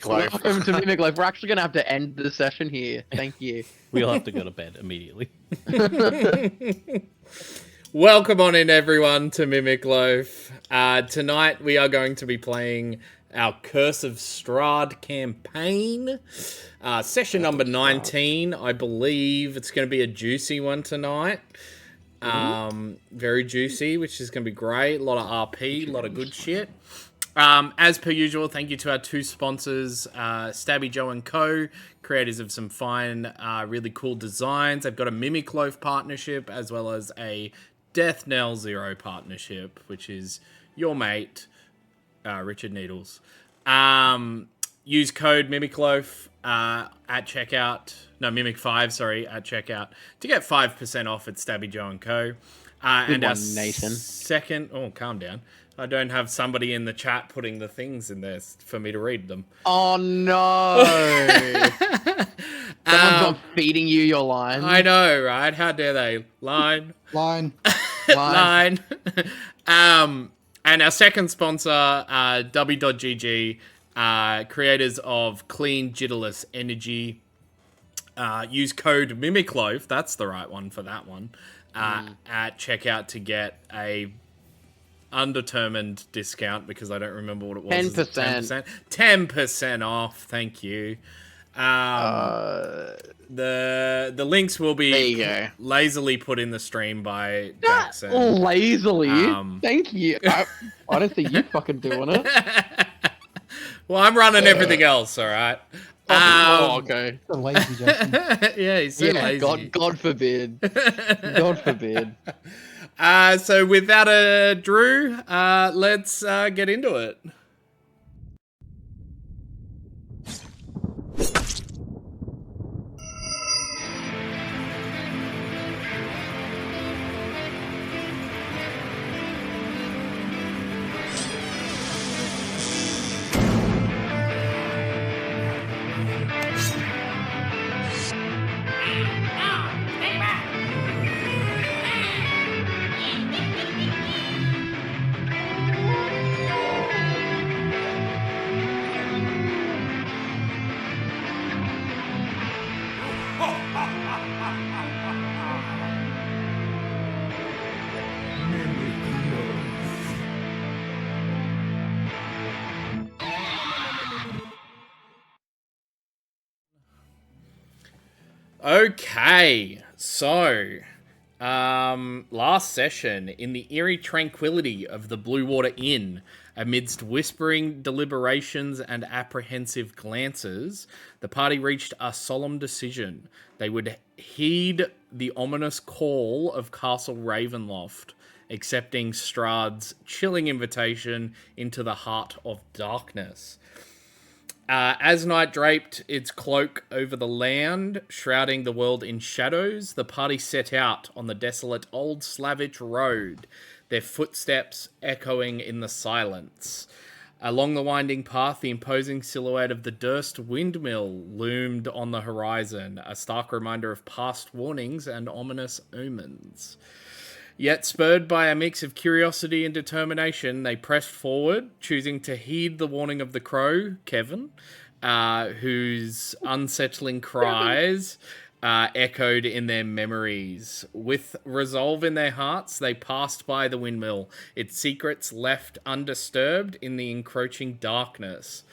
Life. Welcome to Mimic Life. We're actually going to have to end the session here. Thank you. We'll have to go to bed immediately. Welcome on in, everyone, to Mimic Loaf. Tonight we are going to be playing our Curse of Strahd campaign. Session number 19. I believe it's going to be a juicy one tonight. Very juicy, which is going to be great. A lot of RP, a lot of good shit. As per usual, thank you to our two sponsors, Stabby Joe & Co., creators of some fine, really cool designs. They've got a Mimic Loaf partnership as well as a Death Knell Zero partnership, which is your mate, Richard Needles. Use code MimicLoaf at checkout. No, Mimic5, sorry, at checkout to get 5% off at Stabby Joe & Co. And our Nathan. second... Oh, calm down. I don't have somebody in the chat putting the things in there for me to read them. Oh, no. Someone's not feeding you your line. I know, right? How dare they? Line. Line. Line. And our second sponsor, W.GG, creators of Clean Jitterless Energy. Use code MimicLoaf, that's the right one for that one, at checkout to get a undetermined discount because I don't remember what it was. 10%. 10% off, thank you. The links will There you be go. lazily put in the stream by Jackson. Lazily? Thank you. I don't think you fucking doing it. Well, I'm running everything else, all right? Okay. The lazy Jackson. Yeah, he's so lazy. God forbid. God forbid. So without ado, let's get into it. Okay, so last session, in the eerie tranquility of the Blue Water Inn, amidst whispering deliberations and apprehensive glances, the party reached a solemn decision. They would heed the ominous call of Castle Ravenloft, accepting Strahd's chilling invitation into the heart of darkness. As night draped its cloak over the land, shrouding the world in shadows, the party set out on the desolate old Slavic road, their footsteps echoing in the silence. Along the winding path, the imposing silhouette of the Durst windmill loomed on the horizon, a stark reminder of past warnings and ominous omens. Yet, spurred by a mix of curiosity and determination, they pressed forward, choosing to heed the warning of the crow, Kevin, whose unsettling cries echoed in their memories. With resolve in their hearts, they passed by the windmill, its secrets left undisturbed in the encroaching darkness.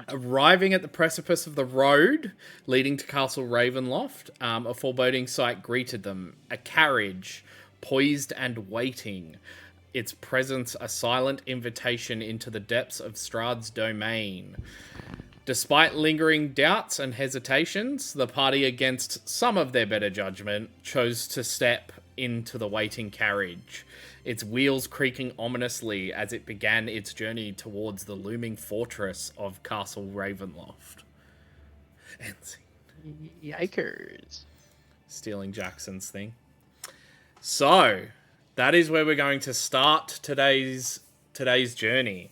Arriving at the precipice of the road leading to Castle Ravenloft, a foreboding sight greeted them. A carriage, poised and waiting, its presence a silent invitation into the depths of Strahd's domain. Despite lingering doubts and hesitations, the party, against some of their better judgment, chose to step into the waiting carriage, its wheels creaking ominously as it began its journey towards the looming fortress of Castle Ravenloft. And Yikers. stealing Jackson's thing. So, that is where we're going to start today's journey.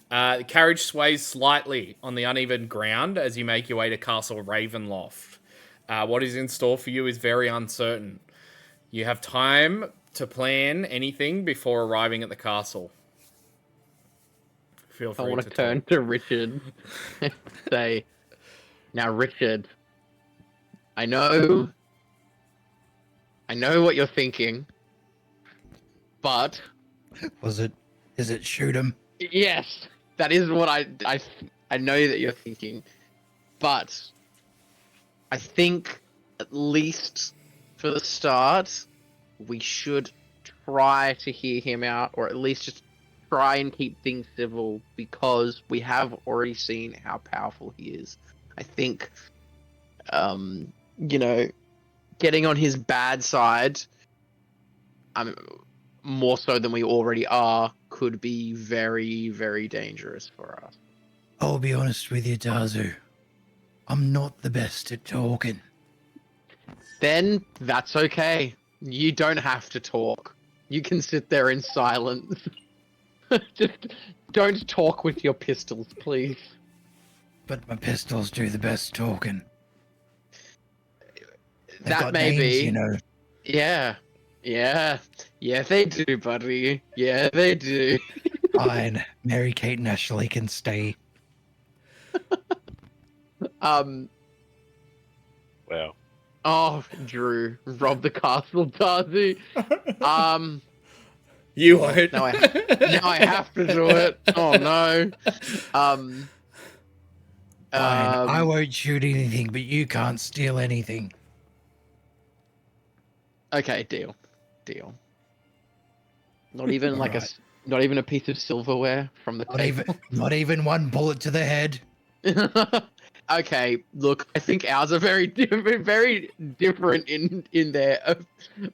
The carriage sways slightly on the uneven ground as you make your way to Castle Ravenloft. What is in store for you is very uncertain. You have time to plan anything before arriving at the castle. Feel I free want to to turn talk. to Richard and say, "Now, Richard, I know what you're thinking, but Is it shoot him? yes, that is what I know that you're thinking, but I think at least for the start, we should try to hear him out, or at least just try and keep things civil because we have already seen how powerful he is. I think, you know, getting on his bad side, more so than we already are, could be very, very dangerous for us. I'll be honest with you, Dazu. I'm not the best at talking. Then that's okay. You don't have to talk. You can sit there in silence. Just don't talk with your pistols, please. But my pistols do the best talking. They've That got may names, be. you know. Yeah. Yeah, they do, buddy. Yeah, they do. Fine. Mary Kate and Ashley can stay. Well, Oh, Drew, rob the castle, Darcy. You won't. Now I have to do it. Oh no. Fine. I won't shoot anything, but you can't steal anything. Okay, deal. Not even like Alright. not even a piece of silverware from the table. Not even one bullet to the head. Okay, look, I think ours are very different in their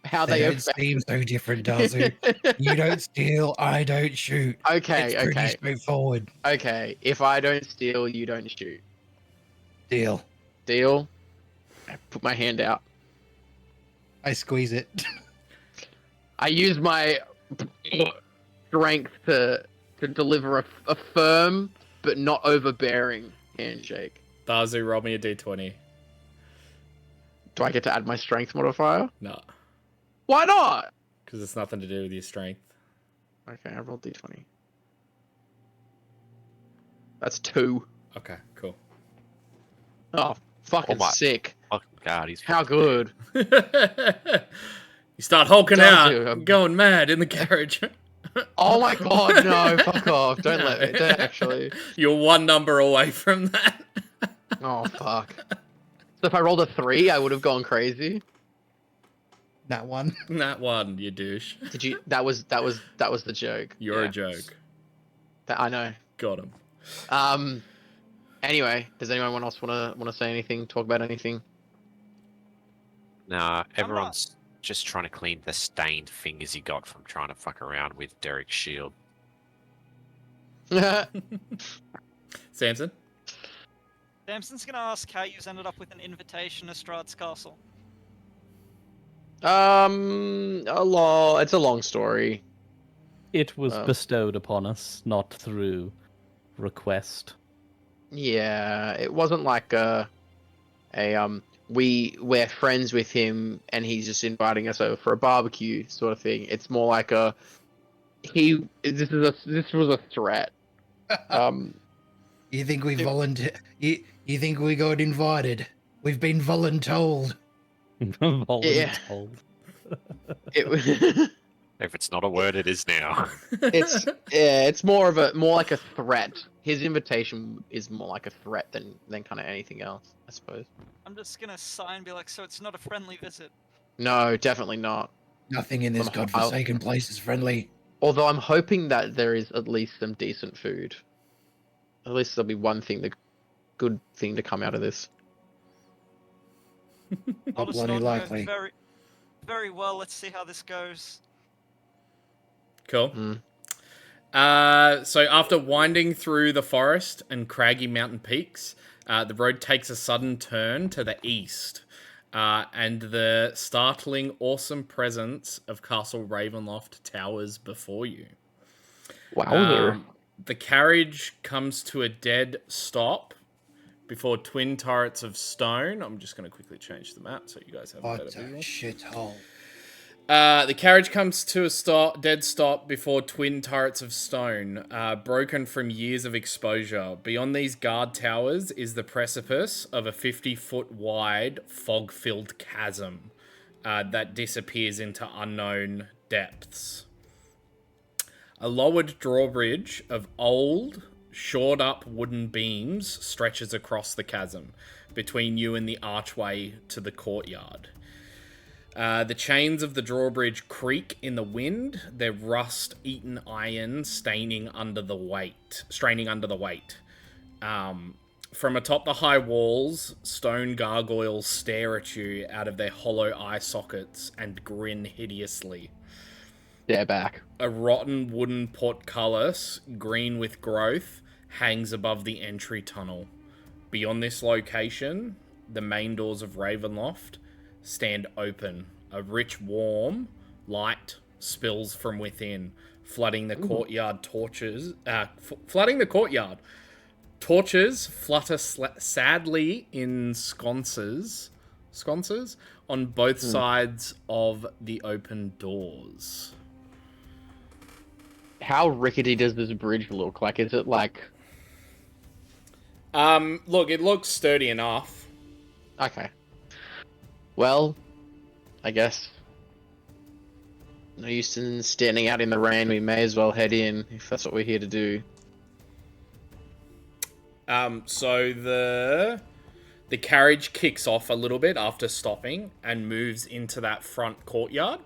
how They they don't seem so different, Dazu. You don't steal, I don't shoot. Okay, It's pretty okay, straightforward. okay. If I don't steal, you don't shoot. Deal. Deal? I put my hand out. I squeeze it. I use my strength to deliver a firm but not overbearing handshake. Dazu, roll me a d20. Do I get to add my strength modifier? No, Why not? because it's nothing to do with your strength. Okay, I rolled d20. That's 2. Okay, cool. Oh, fucking my- sick. oh god, he's How good. You start hulking Dazu, out, going mad in the carriage. Oh my god, no, fuck off. Don't let me. Don't actually. You're one number away from that. Oh, fuck. So if I rolled a 3, I would have gone crazy. That one. That one, you douche. Did you? That was the joke. You're Yeah. a joke. I know. Got him. Anyway, does anyone else want to say anything? Talk about anything? Nah, everyone's just trying to clean the stained fingers he got from trying to fuck around with Derek's shield. Samson? Samson's gonna ask how you ended up with an invitation to Strahd's castle. It's a long story. It was bestowed upon us, not through request. Yeah, it wasn't like we're friends with him and he's just inviting us over for a barbecue sort of thing. It's more like this was a threat. You think we You think we got invited? We've been voluntold. Voluntold. It If it's not a word, it is now. it's more like a threat. His invitation is more like a threat than kind of anything else, I suppose. I'm just gonna sigh and be like, so it's not a friendly visit. No, definitely not. Nothing in this godforsaken place is friendly. Although I'm hoping that there is at least some decent food. At least there'll be one thing, the good thing to come out of this. Not bloody likely. Very, very well. Let's see how this goes. Cool. Mm. So after winding through the forest and craggy mountain peaks, the road takes a sudden turn to the east, and the startling, awesome presence of Castle Ravenloft towers before you. Wow. The carriage comes to a dead stop before twin turrets of stone. I'm just going to quickly change the map so you guys have a better What visual. a shithole. The carriage comes to a dead stop before twin turrets of stone, broken from years of exposure. Beyond these guard towers is the precipice of a 50-foot wide, fog-filled chasm that disappears into unknown depths. A lowered drawbridge of old, shored-up wooden beams stretches across the chasm between you and the archway to the courtyard. The chains of the drawbridge creak in the wind, their rust-eaten iron straining under the weight. From atop the high walls, stone gargoyles stare at you out of their hollow eye sockets and grin hideously. They're back. A rotten wooden portcullis, green with growth, hangs above the entry tunnel. Beyond this location, the main doors of Ravenloft stand open. A rich, warm light spills from within, flooding the courtyard. Torches flutter sadly in sconces on both sides of the open doors. How rickety does this bridge look? Like, is it like... Look, it looks sturdy enough. Okay. Well, I guess no use in standing out in the rain. We may as well head in if that's what we're here to do. So the carriage kicks off a little bit after stopping and moves into that front courtyard.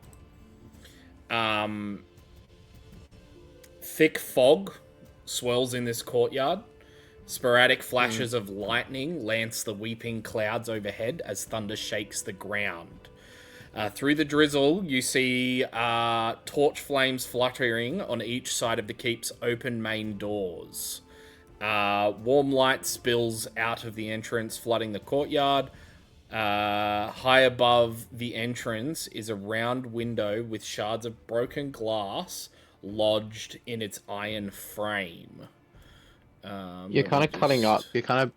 Thick fog swirls in this courtyard. Sporadic flashes of lightning lance the weeping clouds overhead as thunder shakes the ground. Through the drizzle, you see torch flames fluttering on each side of the keep's open main doors. Warm light spills out of the entrance, flooding the courtyard. High above the entrance is a round window with shards of broken glass lodged in its iron frame. You're kind of cutting up. You're kind of...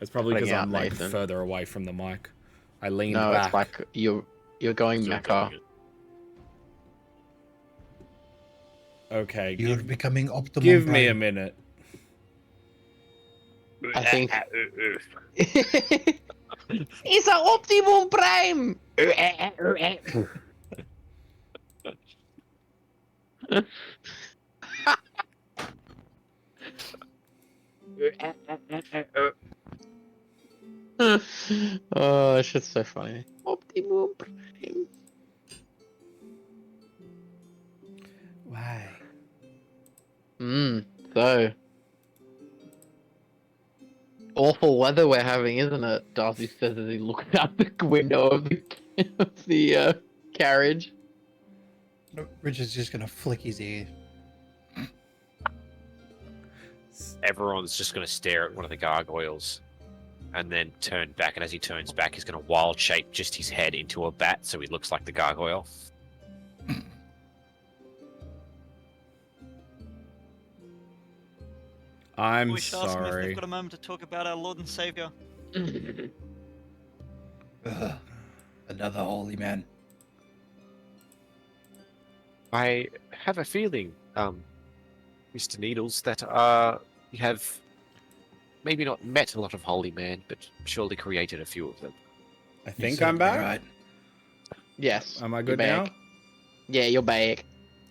It's probably because cutting I'm out, like Nathan. further away from the mic. I leaned No, back. it's like you're going back. Okay, You're becoming optimal. give me a brain. minute. I think... It's an optimum prime! Oh, that shit's so funny. Optimum prime. Why? So... awful weather we're having, isn't it? Darcy says as he looks out the window of the carriage. Richard's just gonna flick his ear. Everyone's just going to stare at one of the gargoyles and then turn back. And as he turns back, he's going to wild shape just his head into a bat so he looks like the gargoyle. I'm We should ask them if sorry. they've got a moment to talk about our Lord and Savior. Ugh, another holy man. I have a feeling, Mr. Needles, that you have maybe not met a lot of holy men, but surely created a few of them. I You're think I'm certainly back. Right. Yes. Am I you're good now? back. Yeah, you're back.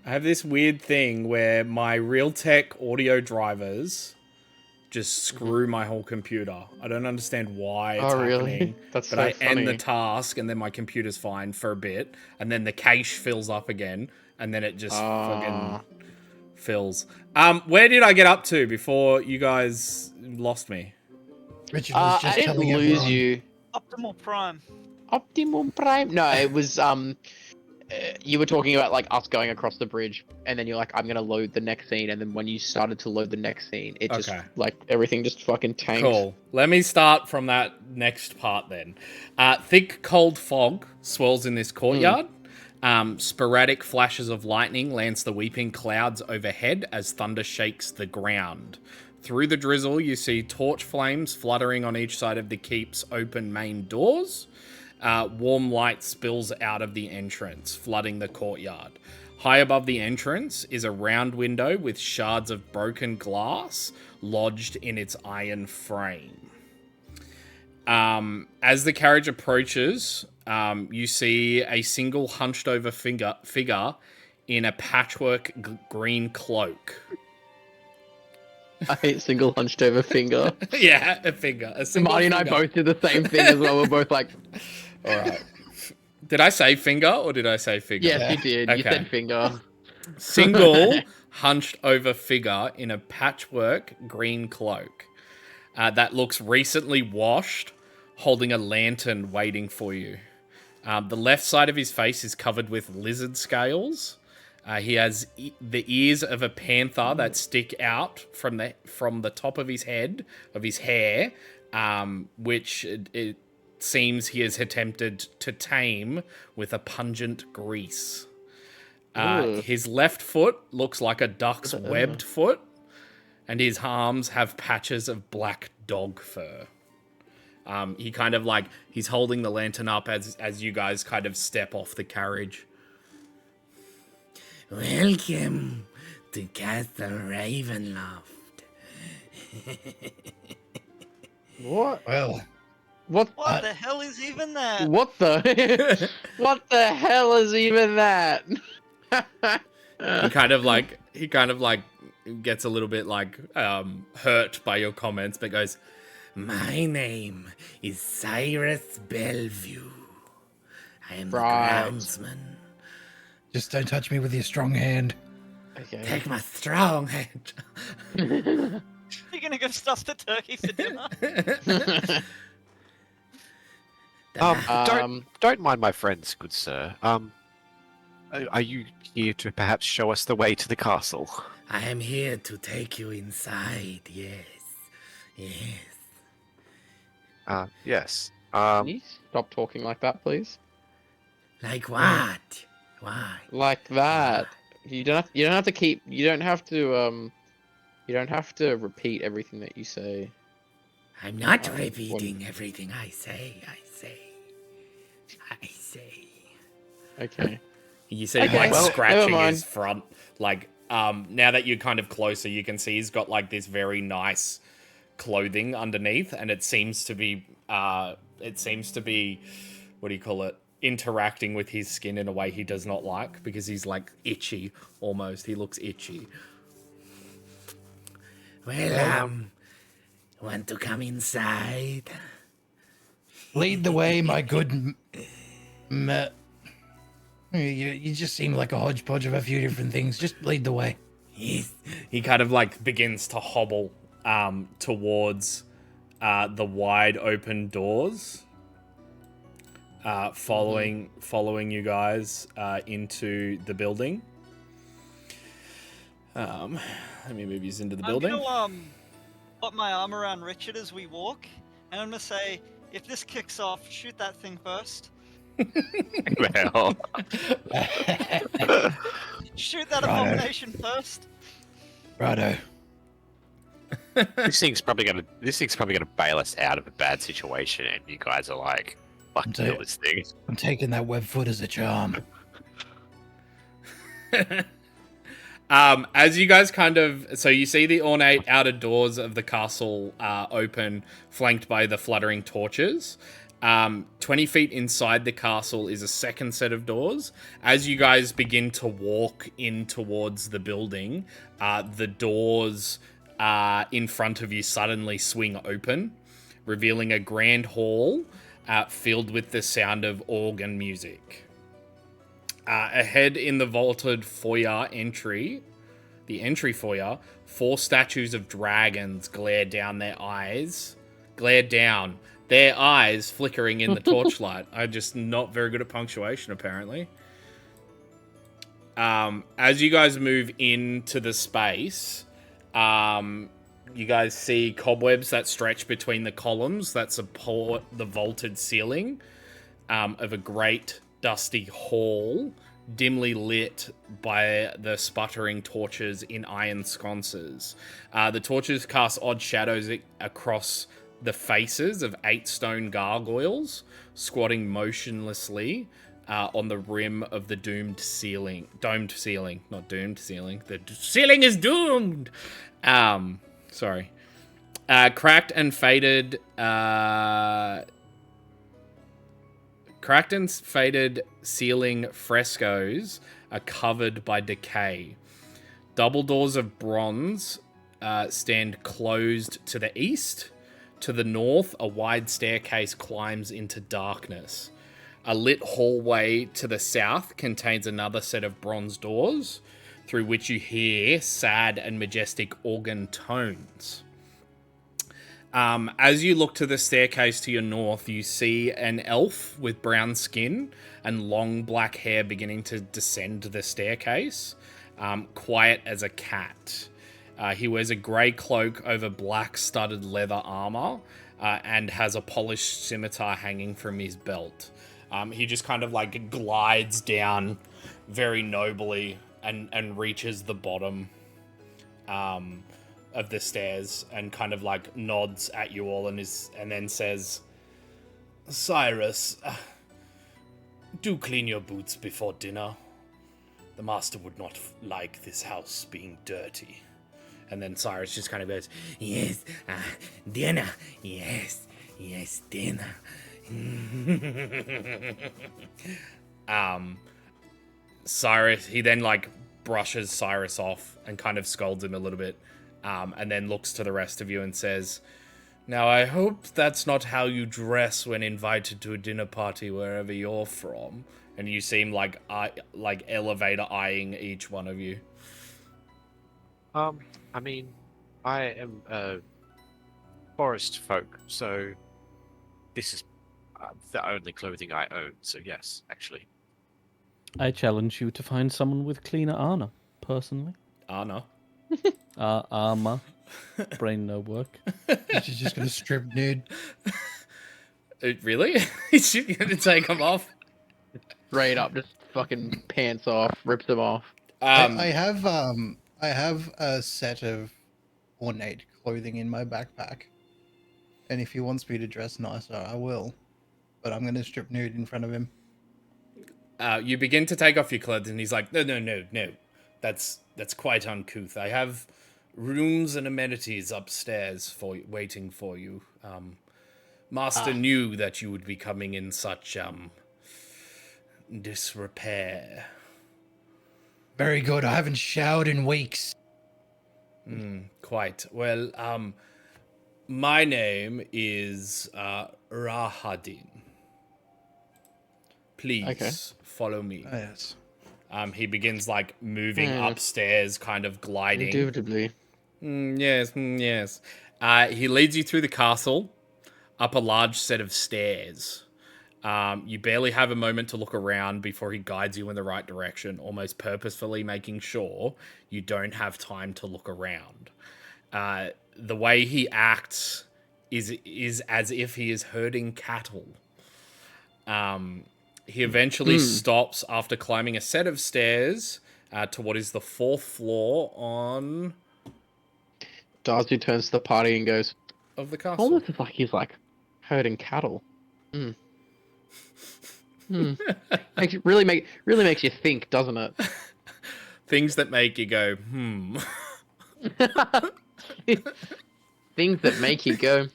I have this weird thing where my Realtek audio drivers just screw my whole computer. I don't understand why it's Oh, really? happening. That's But so I funny. end the task and then my computer's fine for a bit, and then the cache fills up again, and then it just fucking fills. Where did I get up to before you guys lost me? Richard was I just didn't telling lose everyone. you. Optimal Prime. Optimum prime? No, it was you were talking about like us going across the bridge, and then you're like, I'm gonna load the next scene, and then when you started to load the next scene, it just Okay. like everything just fucking tanked. Cool. Let me start from that next part then. Thick, cold fog swirls in this courtyard. Sporadic flashes of lightning lance the weeping clouds overhead as thunder shakes the ground. Through the drizzle, you see torch flames fluttering on each side of the keep's open main doors. warm light spills out of the entrance, flooding the courtyard. High above the entrance is a round window with shards of broken glass lodged in its iron frame. As the carriage approaches, you see a single hunched over figure in a patchwork green cloak. I hate single hunched over finger. Yeah, a figure. A single Marty and I finger. both did the same thing as well. We're both like, all right. Did I say finger or did I say figure? Yes, you did. You Okay. said finger. Single hunched over figure in a patchwork green cloak that looks recently washed, holding a lantern waiting for you. The left side of his face is covered with lizard scales. He has the ears of a panther that stick out from the top of his head, of his hair, which it seems he has attempted to tame with a pungent grease. His left foot looks like a duck's webbed foot, and his arms have patches of black dog fur. He kind of like, he's holding the lantern up as you guys kind of step off the carriage. Welcome to Castle Ravenloft. What? Well, What? What the hell is even that? What the? What the hell is even that? He kind of like gets a little bit like hurt by your comments, but goes, My name is Cyrus Bellevue. I am Right. the groundsman. just don't touch me with your strong hand. Okay. Take my strong hand. You're gonna go stuff the turkey for dinner? Don't mind my friends, good sir. Are you here to perhaps show us the way to the castle? I am here to take you inside, yes. Yes. Yes. Can you stop talking like that, please? Like what? Why? Like that. You don't have to keep. You don't have to. You don't have to repeat everything that you say. I'm not what- repeating everything I say. I say. Okay. you see him Okay, like well, scratching never his front. Like, now that you're kind of closer, you can see he's got like this very nice clothing underneath, and it seems to be, what do you call it? Interacting with his skin in a way he does not like, because he's like itchy almost. He looks itchy. Well, want to come inside? Lead the way, my good. You just seem like a hodgepodge of a few different things. Just lead the way. Yes. He kind of like begins to hobble towards the wide open doors, following you guys into the building. Let me move you into the building. I'm gonna put my arm around Richard as we walk, and I'm gonna say, if this kicks off, shoot that thing first. Well, Shoot that Righto. abomination first. Righto. this thing's probably gonna bail us out of a bad situation, and you guys are like, "Fuck, kill this thing." I'm taking that web foot as a charm. As you guys so you see the ornate outer doors of the castle open, flanked by the fluttering torches. 20 feet inside the castle is a second set of doors. As you guys begin to walk in towards the building, the doors in front of you suddenly swing open, revealing a grand hall filled with the sound of organ music. Ahead in the vaulted foyer entry foyer, 4 statues of dragons glare down, their eyes flickering in the torchlight. I'm just not very good at punctuation, apparently. As you guys move into the space, you guys see cobwebs that stretch between the columns that support the vaulted ceiling of a great dusty hall, dimly lit by the sputtering torches in iron sconces. The torches cast odd shadows across the faces of 8 stone gargoyles squatting motionlessly on the rim of the domed ceiling. Domed ceiling, not doomed ceiling. The ceiling is doomed! Sorry. Cracked and faded ceiling frescoes are covered by decay. Double doors of bronze stand closed to the east. To the north, a wide staircase climbs into darkness. A lit hallway to the south contains another set of bronze doors, through which you hear sad and majestic organ tones. As you look to the staircase to your north, you see an elf with brown skin and long black hair beginning to descend the staircase, quiet as a cat. He wears a grey cloak over black studded leather armor and has a polished scimitar hanging from his belt. He just kind of like glides down very nobly and reaches the bottom of the stairs and kind of like nods at you all and then says, "Cyrus, do clean your boots before dinner. The master would not like this house being dirty." And then Cyrus just kind of goes, Yes, dinner. Yes, dinner. Cyrus, he then like brushes Cyrus off and kind of scolds him a little bit, and then looks to the rest of you and says, "Now I hope that's not how you dress when invited to a dinner party wherever you're from." And you seem like elevator eyeing each one of you. I mean, I am a forest folk, so this is the only clothing I own. So yes, actually. I challenge you to find someone with cleaner armor, personally. Anna. Armor. Brain no work. She's just gonna strip nude. Really? Is she going to take them off? Straight up, just fucking pants off, rips them off. I have a set of ornate clothing in my backpack, and if he wants me to dress nicer, I will. But I'm gonna strip nude in front of him. You begin to take off your clothes, and he's like, No. That's quite uncouth. I have rooms and amenities upstairs waiting for you. Master knew that you would be coming in such disrepair. Very good. I haven't showered in weeks. Quite. Well, my name is Rahadin. Please follow me. Oh, yes. He begins like moving upstairs, kind of gliding. Indubitably. Yes. He leads you through the castle, up a large set of stairs. You barely have a moment to look around before he guides you in the right direction, almost purposefully making sure you don't have time to look around. The way he acts is as if he is herding cattle. He eventually stops after climbing a set of stairs to what is the 4th floor on Darcy turns to the party and goes, of the castle. almost like he's like herding cattle. Really makes you think, doesn't it? Things that make you go, Things that make you go,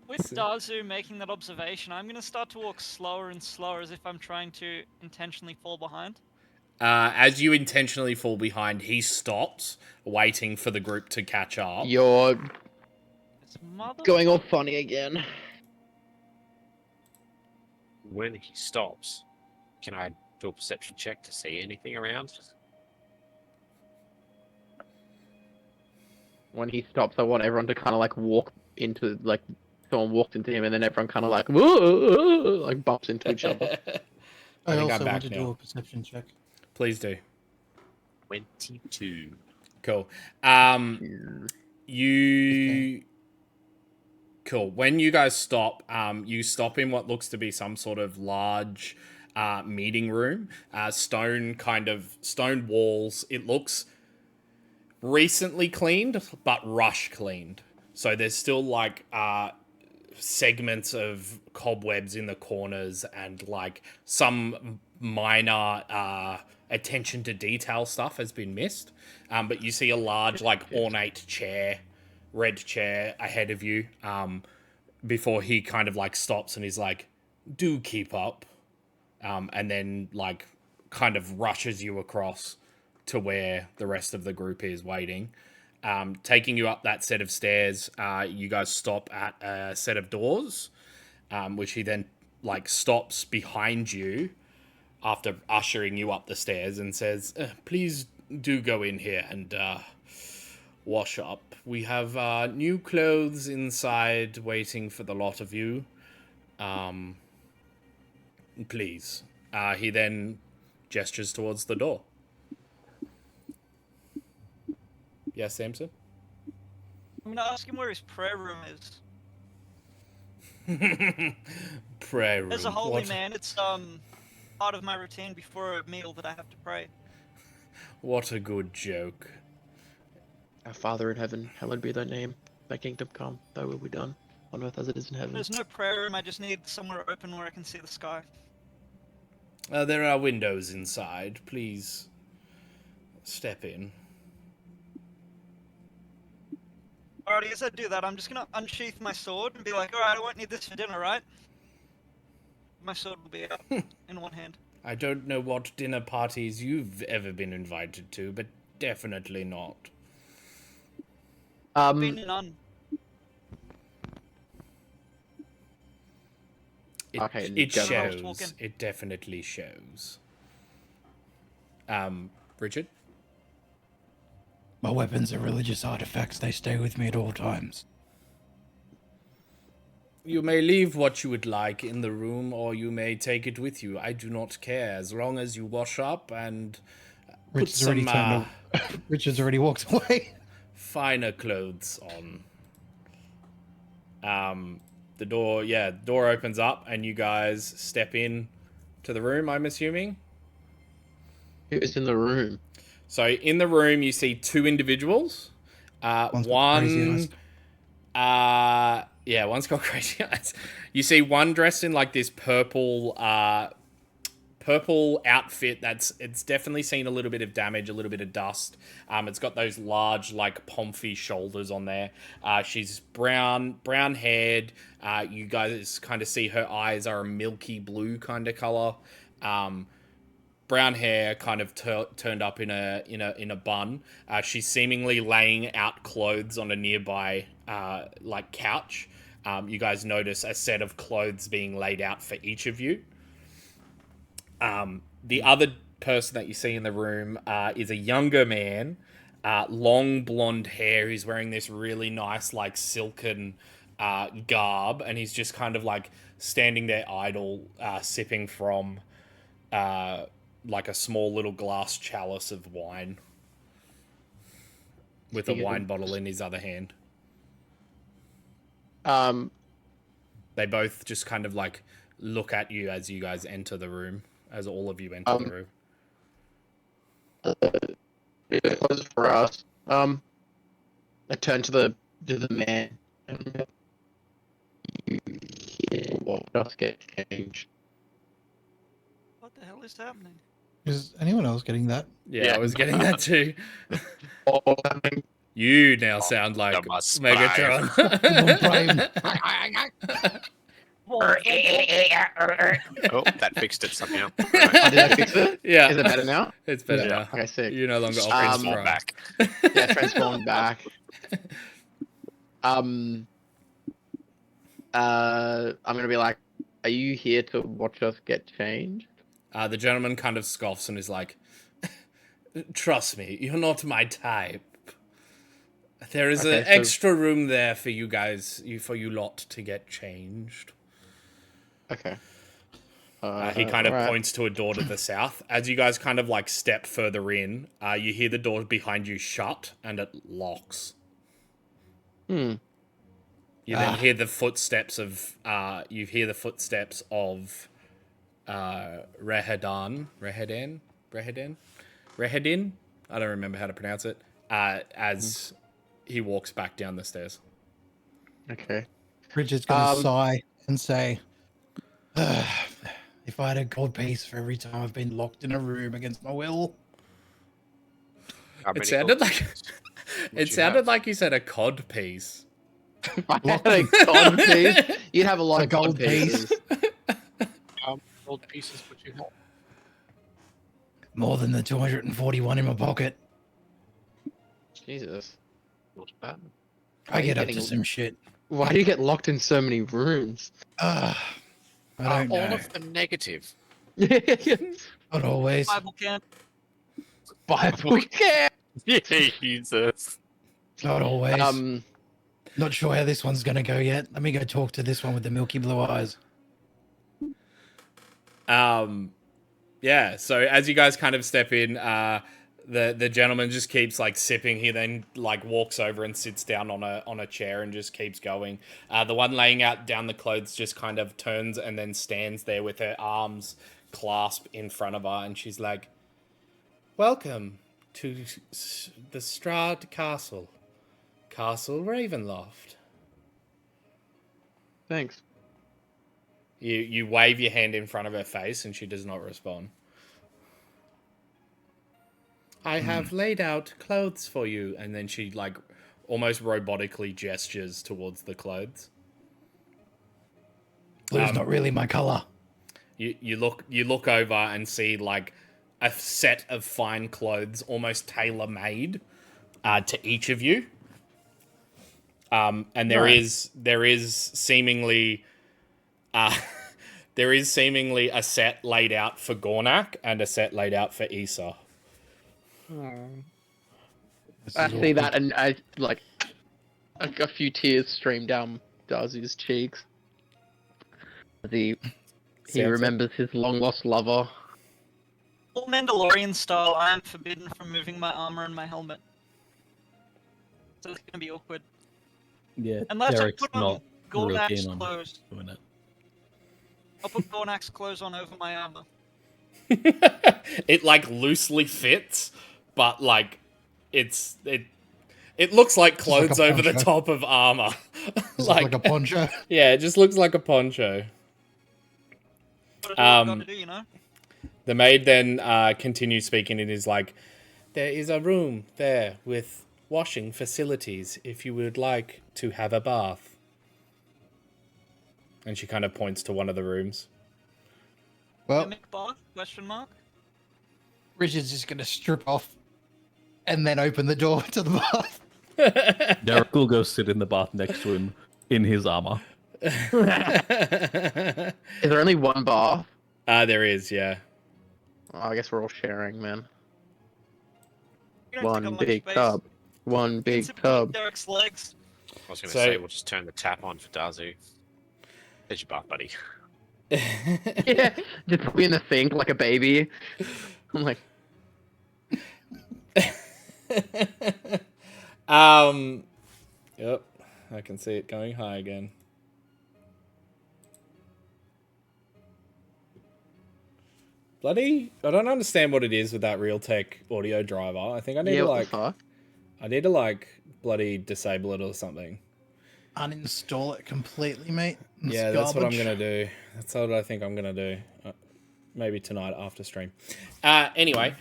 With Dazu making that observation, I'm going to start to walk slower and slower as if I'm trying to intentionally fall behind. As you intentionally fall behind, he stops, waiting for the group to catch up. You're This mother... going all funny again. When he stops, can I do a perception check to see anything around? When he stops, I want everyone to kind of like walk into, like, someone walks into him and then everyone kind of like, whoa, like bumps into each other. I think I'm also back want to now. do a perception check. Please do. 22. Cool. You... Cool. When you guys stop, you stop in what looks to be some sort of large meeting room. Stone walls. It looks recently cleaned, but rush cleaned. So there's still like segments of cobwebs in the corners and like some minor attention to detail stuff has been missed. But you see a large like ornate chair, red chair ahead of you. Before he kind of like stops and he's like, "Do keep up," and then like kind of rushes you across to where the rest of the group is waiting. Taking you up that set of stairs, you guys stop at a set of doors, which he then like stops behind you after ushering you up the stairs and says, "Please do go in here and wash up. We have new clothes inside waiting for the lot of you. Please." He then gestures towards the door. Yes, Samson? I'm gonna ask him where his prayer room is. Prayer room. As a holy What, man, it's part of my routine before a meal that I have to pray. what a good joke. Our Father in heaven, hallowed be thy name. Thy kingdom come, thy will be done, on earth as it is in heaven. There's no prayer room, I just need somewhere open where I can see the sky. There are windows inside. Please step in. Alrighty, as I do that, I'm just gonna unsheath my sword and be like, alright, I won't need this for dinner, right? My sword will be out in one hand. I don't know what dinner parties you've ever been invited to, but definitely not. Been none. It go. shows. It definitely shows. Richard? My weapons are religious artifacts. They stay with me at all times. You may leave what you would like in the room, or you may take it with you. I do not care, as long as you wash up and put Richard's already some Richard's already walked away. finer clothes on. The door opens up, and you guys step in to the room, I'm assuming? Who's in the room? So in the room, you see two individuals. One's got crazy eyes. One's got crazy eyes. You see one dressed in like this purple outfit it's definitely seen a little bit of damage, a little bit of dust. It's got those large like Pomfrey shoulders on there. She's brown haired. You guys kind of see her eyes are a milky blue kind of color. Brown hair, kind of turned up in a bun. She's seemingly laying out clothes on a nearby like couch. You guys notice a set of clothes being laid out for each of you. The other person that you see in the room is a younger man, long blonde hair. He's wearing this really nice like silken garb, and he's just kind of like standing there idle, sipping from like a small little glass chalice of wine with a wine bottle in his other hand. They both just kind of like look at you as you guys enter the room, as all of you enter the room. It was for us. I turn to the man and you hear what does get changed. What the hell is happening? Is anyone else getting that? Yeah, I was getting that too. What's happening? You now sound like must Megatron. Oh, that fixed it somehow. Oh, did I fix it? Yeah. Is it better now? It's better now. Okay, sick. You're no longer Transform offering surprise. back. Yeah, transformed back. I'm gonna be like, are you here to watch us get changed? The gentleman kind of scoffs and is like, "Trust me, you're not my type. There is Okay, an so- extra room there for you guys, for you lot to get changed." Okay. He kind of alright. points to a door to the south. As you guys kind of like step further in, you hear the door behind you shut and it locks. You then hear the footsteps of Rehedin. I don't remember how to pronounce it. as he walks back down the stairs. Okay. Richard's gonna Um, sigh and say, "If I had a gold piece for every time I've been locked in a room against my will." How It many sounded gold like pieces would it you sounded have? like you said a cod piece. if I had a cod piece, you'd have a lot A of cod gold piece. pieces. How many gold pieces would you have? More than the 241 in my pocket. Jesus. Not bad. I get up getting- to some shit. Why do you get locked in so many rooms? I don't All know. of them negative. Not always. Bible camp. Bible camp. Jesus. Not always. Um, Not sure how this one's gonna go yet. Let me go talk to this one with the milky blue eyes. Yeah, so as you guys kind of step in, the gentleman just keeps like sipping. He then like walks over and sits down on a chair and just keeps going. The one laying out down the clothes just kind of turns and then stands there with her arms clasped in front of her, and she's like, "Welcome to the Strahd Castle, Castle Ravenloft." thanks. You wave your hand in front of her face and she does not respond. I have laid out clothes for you, and then she like almost robotically gestures towards the clothes. Blue's not really my color. You look over and see like a set of fine clothes, almost tailor made to each of you. And there is seemingly a set laid out for Gornak and a set laid out for Issa. I see that, and I like a few tears stream down Darzy's cheeks. As he Sansa? remembers his long lost lover. All Mandalorian style, I am forbidden from moving my armor and my helmet. So it's gonna be awkward. Yeah, Unless Derek's I put on not real Gornak's keen on clothes. doing it. I'll put Gornak's clothes on over my armor. It like loosely fits, but like it looks like clothes like a over the poncho. top of armor. It's like a poncho. Yeah, it just looks like a poncho. What I've got to do, you know? The maid then continues speaking and is like, "There is a room there with washing facilities if you would like to have a bath." And she kind of points to one of the rooms. Well, Mimic bath? Question mark. Richard's just gonna strip off and then open the door to the bath. Derek will go sit in the bath next to him in his armor. Is there only one bath? There is, yeah. Oh, I guess we're all sharing, man. You don't take up One much big space. tub. One big It's in between tub. Derek's legs. I was going to So- say, we'll just turn the tap on for Dazu. There's your bath, buddy. Yeah, just put me in the sink like a baby. I'm like, Yep, I can see it going high again. Bloody, I don't understand what it is with that Realtek audio driver. I think I need yeah, to what like, the fuck? I need to like bloody disable it or something. Uninstall it completely, mate. It's Yeah, that's what I'm garbage. gonna do. That's what I think I'm gonna do. Maybe tonight after stream. Anyway,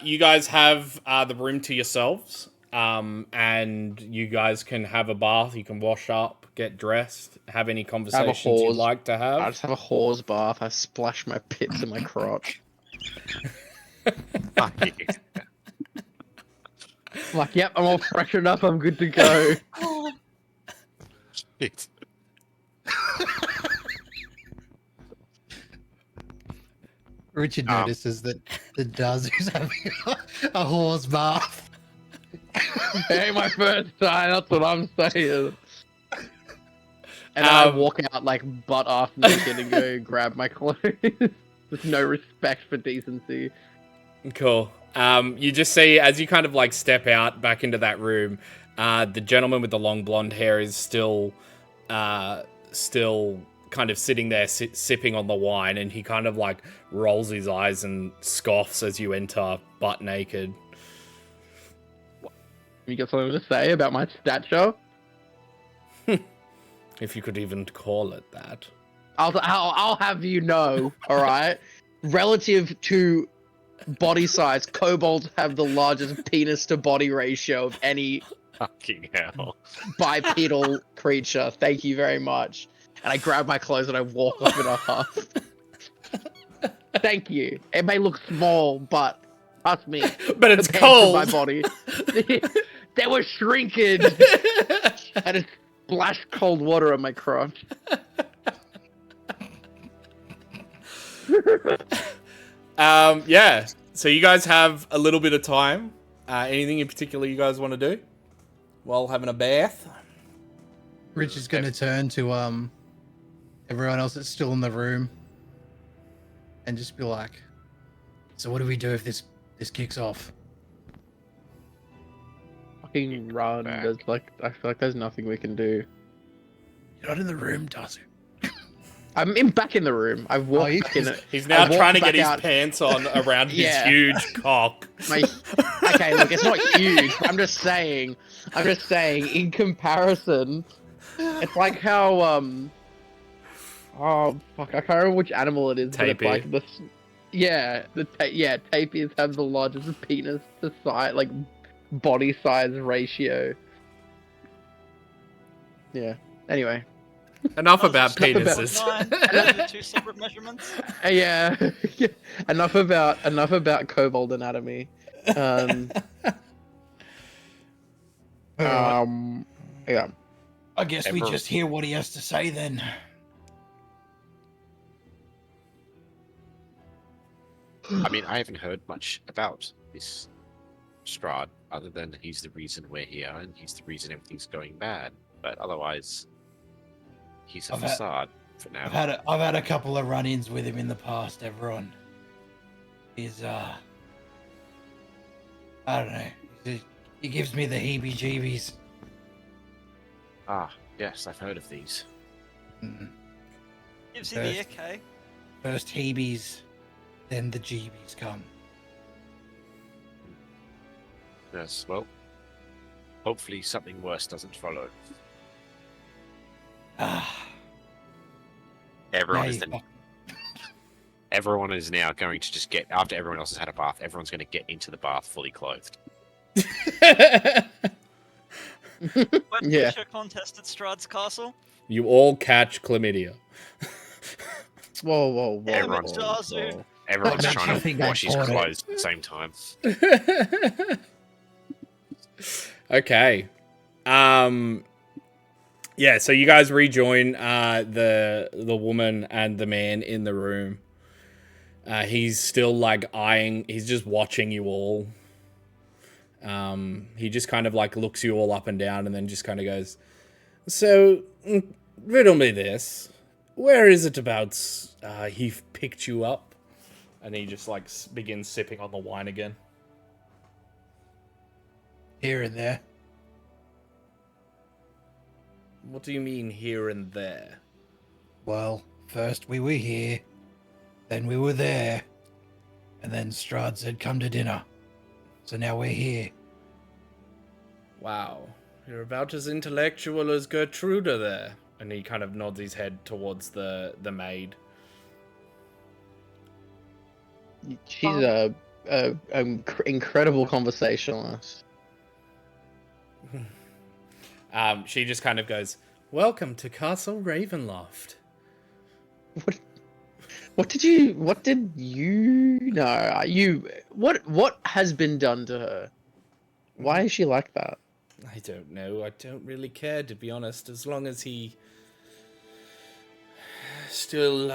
you guys have the room to yourselves, and you guys can have a bath. You can wash up, get dressed, have any conversations you'd hose. like to have. I just have a hose bath. I splash my pits in my crotch. Fuck you. I'm like, yep, I'm all freshened up. I'm good to go. Shit. Richard notices that the Dazu's having a horse bath. Hey, my first time. That's what I'm saying. And I walk out like butt off naked and go grab my clothes with no respect for decency. Cool. You just see as you kind of like step out back into that room, the gentleman with the long blonde hair is still kind of sitting there sipping on the wine, and he kind of like rolls his eyes and scoffs as you enter butt naked. You got something to say about my stature? If you could even call it that. I'll have you know, all right. Relative to body size, kobolds have the largest penis to body ratio of any Fucking hell. bipedal creature. Thank you very much. And I grab my clothes and I walk off in a huff. Thank you. It may look small, but trust me, But it's compared to cold. my body, they were shrinkage. And it splashed cold water on my crotch. Yeah. So you guys have a little bit of time. Anything in particular you guys want to do while having a bath? Rich is going to turn to everyone else that's still in the room and just be like, "So what do we do if this kicks off?" Fucking run. Back. There's like, I feel like there's nothing we can do. You're not in the room, Tazu. I'm back in the room. I've walked you- back in it. He's now I walked trying to get back his out. pants on around his Yeah. huge cock. Okay, look, it's not huge. I'm just saying, in comparison, it's like how, oh, fuck, I can't remember which animal it is, but it's Tapir. like this, tapirs have the largest penis to size, like, body size ratio. Yeah, anyway. Enough about Enough about- penises. 0.9. Those are two separate measurements. Yeah, enough about kobold anatomy. Yeah. I guess we Ever- just hear what he has to say then. I mean, I haven't heard much about this Strahd, other than he's the reason we're here and he's the reason everything's going bad. But otherwise, he's a I've had- facade for now. I've had a couple of run-ins with him in the past. Everyone, he's I don't know. He gives me the heebie-jeebies. Ah, yes, I've heard of these. Mm. Gives you the ick, First heebies, then the jeebies come. Yes, well, hopefully something worse doesn't follow. Ah, Everyone now is you then, fuck- everyone is now going to just get, after everyone else has had a bath, everyone's going to get into the bath fully clothed. When Yeah. picture contest at Strahd's castle. You all catch chlamydia. Whoa. Everyone's Zazu. Everyone's no, trying I to think I wash his caught it. clothes at the same time. Okay. Yeah, so you guys rejoin the woman and the man in the room. He's still like eyeing, he's just watching you all. He just kind of like looks you all up and down and then just kind of goes, "So, riddle me this. Where is it about he picked you up?" And he just like begins sipping on the wine again. here and there. What do you mean here and there? Well, first we were here, then we were there, and then Strahd said, "Come to dinner." So now we're here. Wow, you're about as intellectual as Gertruda there. And he kind of nods his head towards the maid. She's a incredible conversationalist. She just kind of goes, "Welcome to Castle Ravenloft." What did you know? What has been done to her? Why is she like that? I don't know. I don't really care, to be honest. As long as he still,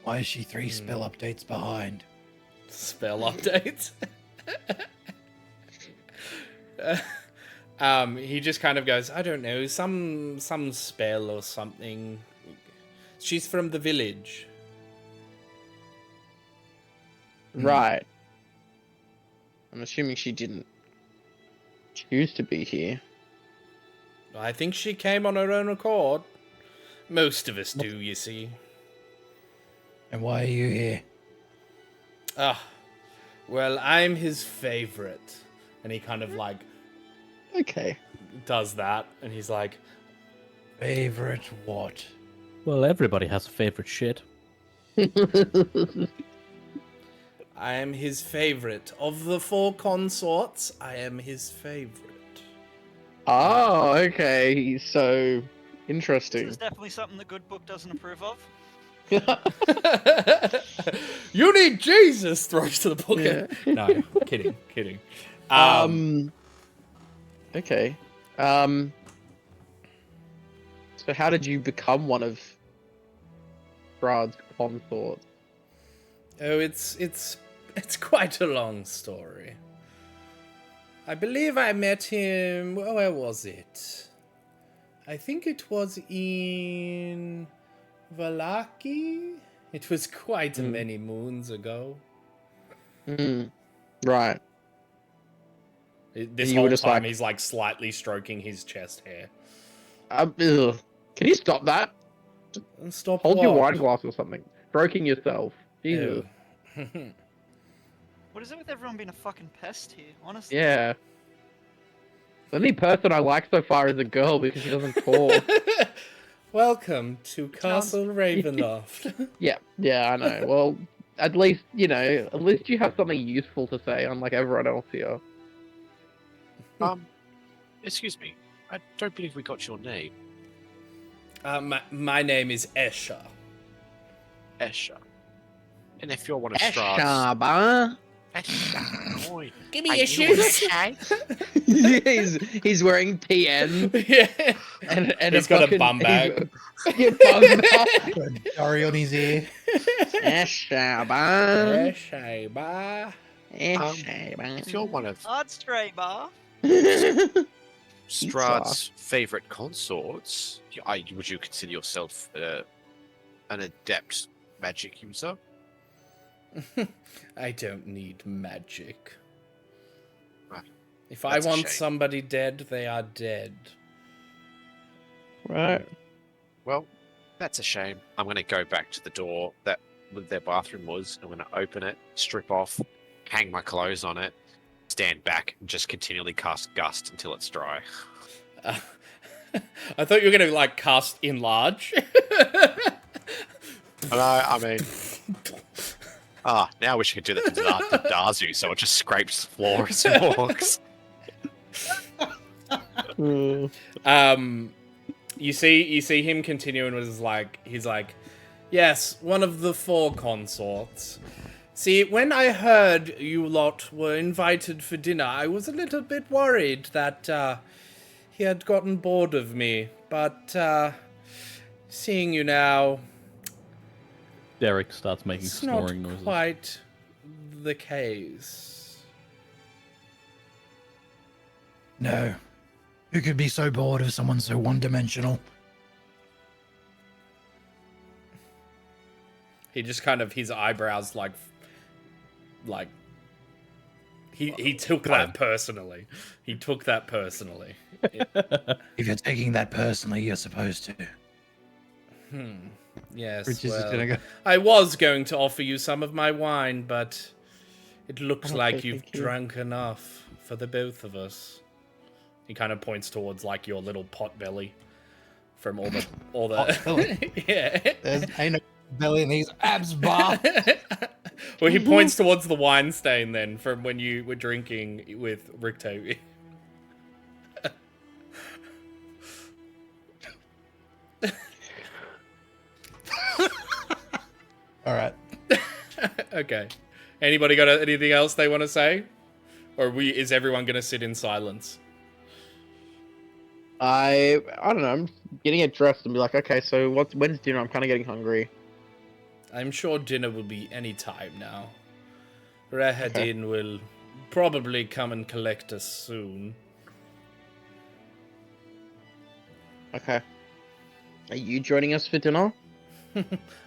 Why is she 3 spell updates behind? spell updates. He just kind of goes, "I don't know, some spell or something. She's from the village." Right. I'm assuming she didn't choose to be here. I think she came on her own accord. Most of us do, you see. And why are you here? Ah, well, I'm his favorite. And he kind of like Okay. does that, and he's like, Favorite what? Well, everybody has a favorite shit. I am his favorite. Of the 4 consorts, I am his favorite. Oh, okay. So This interesting. is definitely something the good book doesn't approve of. You need Jesus! Throws to the book. Yeah. No, kidding. Okay. So how did you become one of Strahd's consorts? Oh, it's quite a long story. I believe I met him. Where was it? I think it was in Valaki. It was quite many moons ago. Right. This You were whole just time, like- he's like slightly stroking his chest hair. Ugh. Can you stop that? And stop. Hold your what? wine glass or something. Stroking yourself. Jesus. Oh. What is it with everyone being a fucking pest here? Honestly. Yeah. The only person I like so far is a girl because she doesn't talk. Welcome to Castle Ravenloft. Yeah, I know. Well, at least, at least you have something useful to say, unlike everyone else here. Excuse me. I don't believe we got your name. My name is Esha. Esha. And if you're one of Strahd's... Eshaba. Esha. Oi. Give Are me your you shoes. he's wearing TN Yeah. and He's got a bum bag. Yeah, bum bag. Got a Dory on his ear. Eshaba. Eshaba. Eshaba. If you're one of Hard stray bar. Strahd's favorite consorts, would you consider yourself an adept magic user? I don't need magic. Right. If I That's a want shame. somebody dead, they are dead. Right. Well, that's a shame. I'm going to go back to the door that their bathroom was. I'm going to open it, strip off, hang my clothes on it, stand back, and just continually cast Gust until it's dry. I thought you were going to, like, cast Enlarge. I mean... now I wish I could do that to Dazu, so it just scrapes the floor as it walks. You see him continuing with he's like, yes, one of the 4 consorts. See, when I heard you lot were invited for dinner, I was a little bit worried that he had gotten bored of me, but seeing you now, Derek starts making it's not snoring noises. quite the case. No. Who could be so bored of someone so one-dimensional? He just kind of, his eyebrows like he took that personally. He took that personally. If you're taking that personally, you're supposed to. Yes, Rich is well, gonna go. I was going to offer you some of my wine, but it looks like Okay, you've thank you. drunk enough for the both of us. He kind of points towards like your little pot belly from all the Pot belly? yeah. There's ain't no belly in these abs, bar. Well, he points towards the wine stain then from when you were drinking with Rick Toby. All right. Okay. Anybody got anything else they want to say? Or is everyone going to sit in silence? I don't know. I'm getting it dressed and be like, okay, so when's dinner? I'm kind of getting hungry. I'm sure dinner will be any time now. Rahadin will probably come and collect us soon. Okay. Are you joining us for dinner?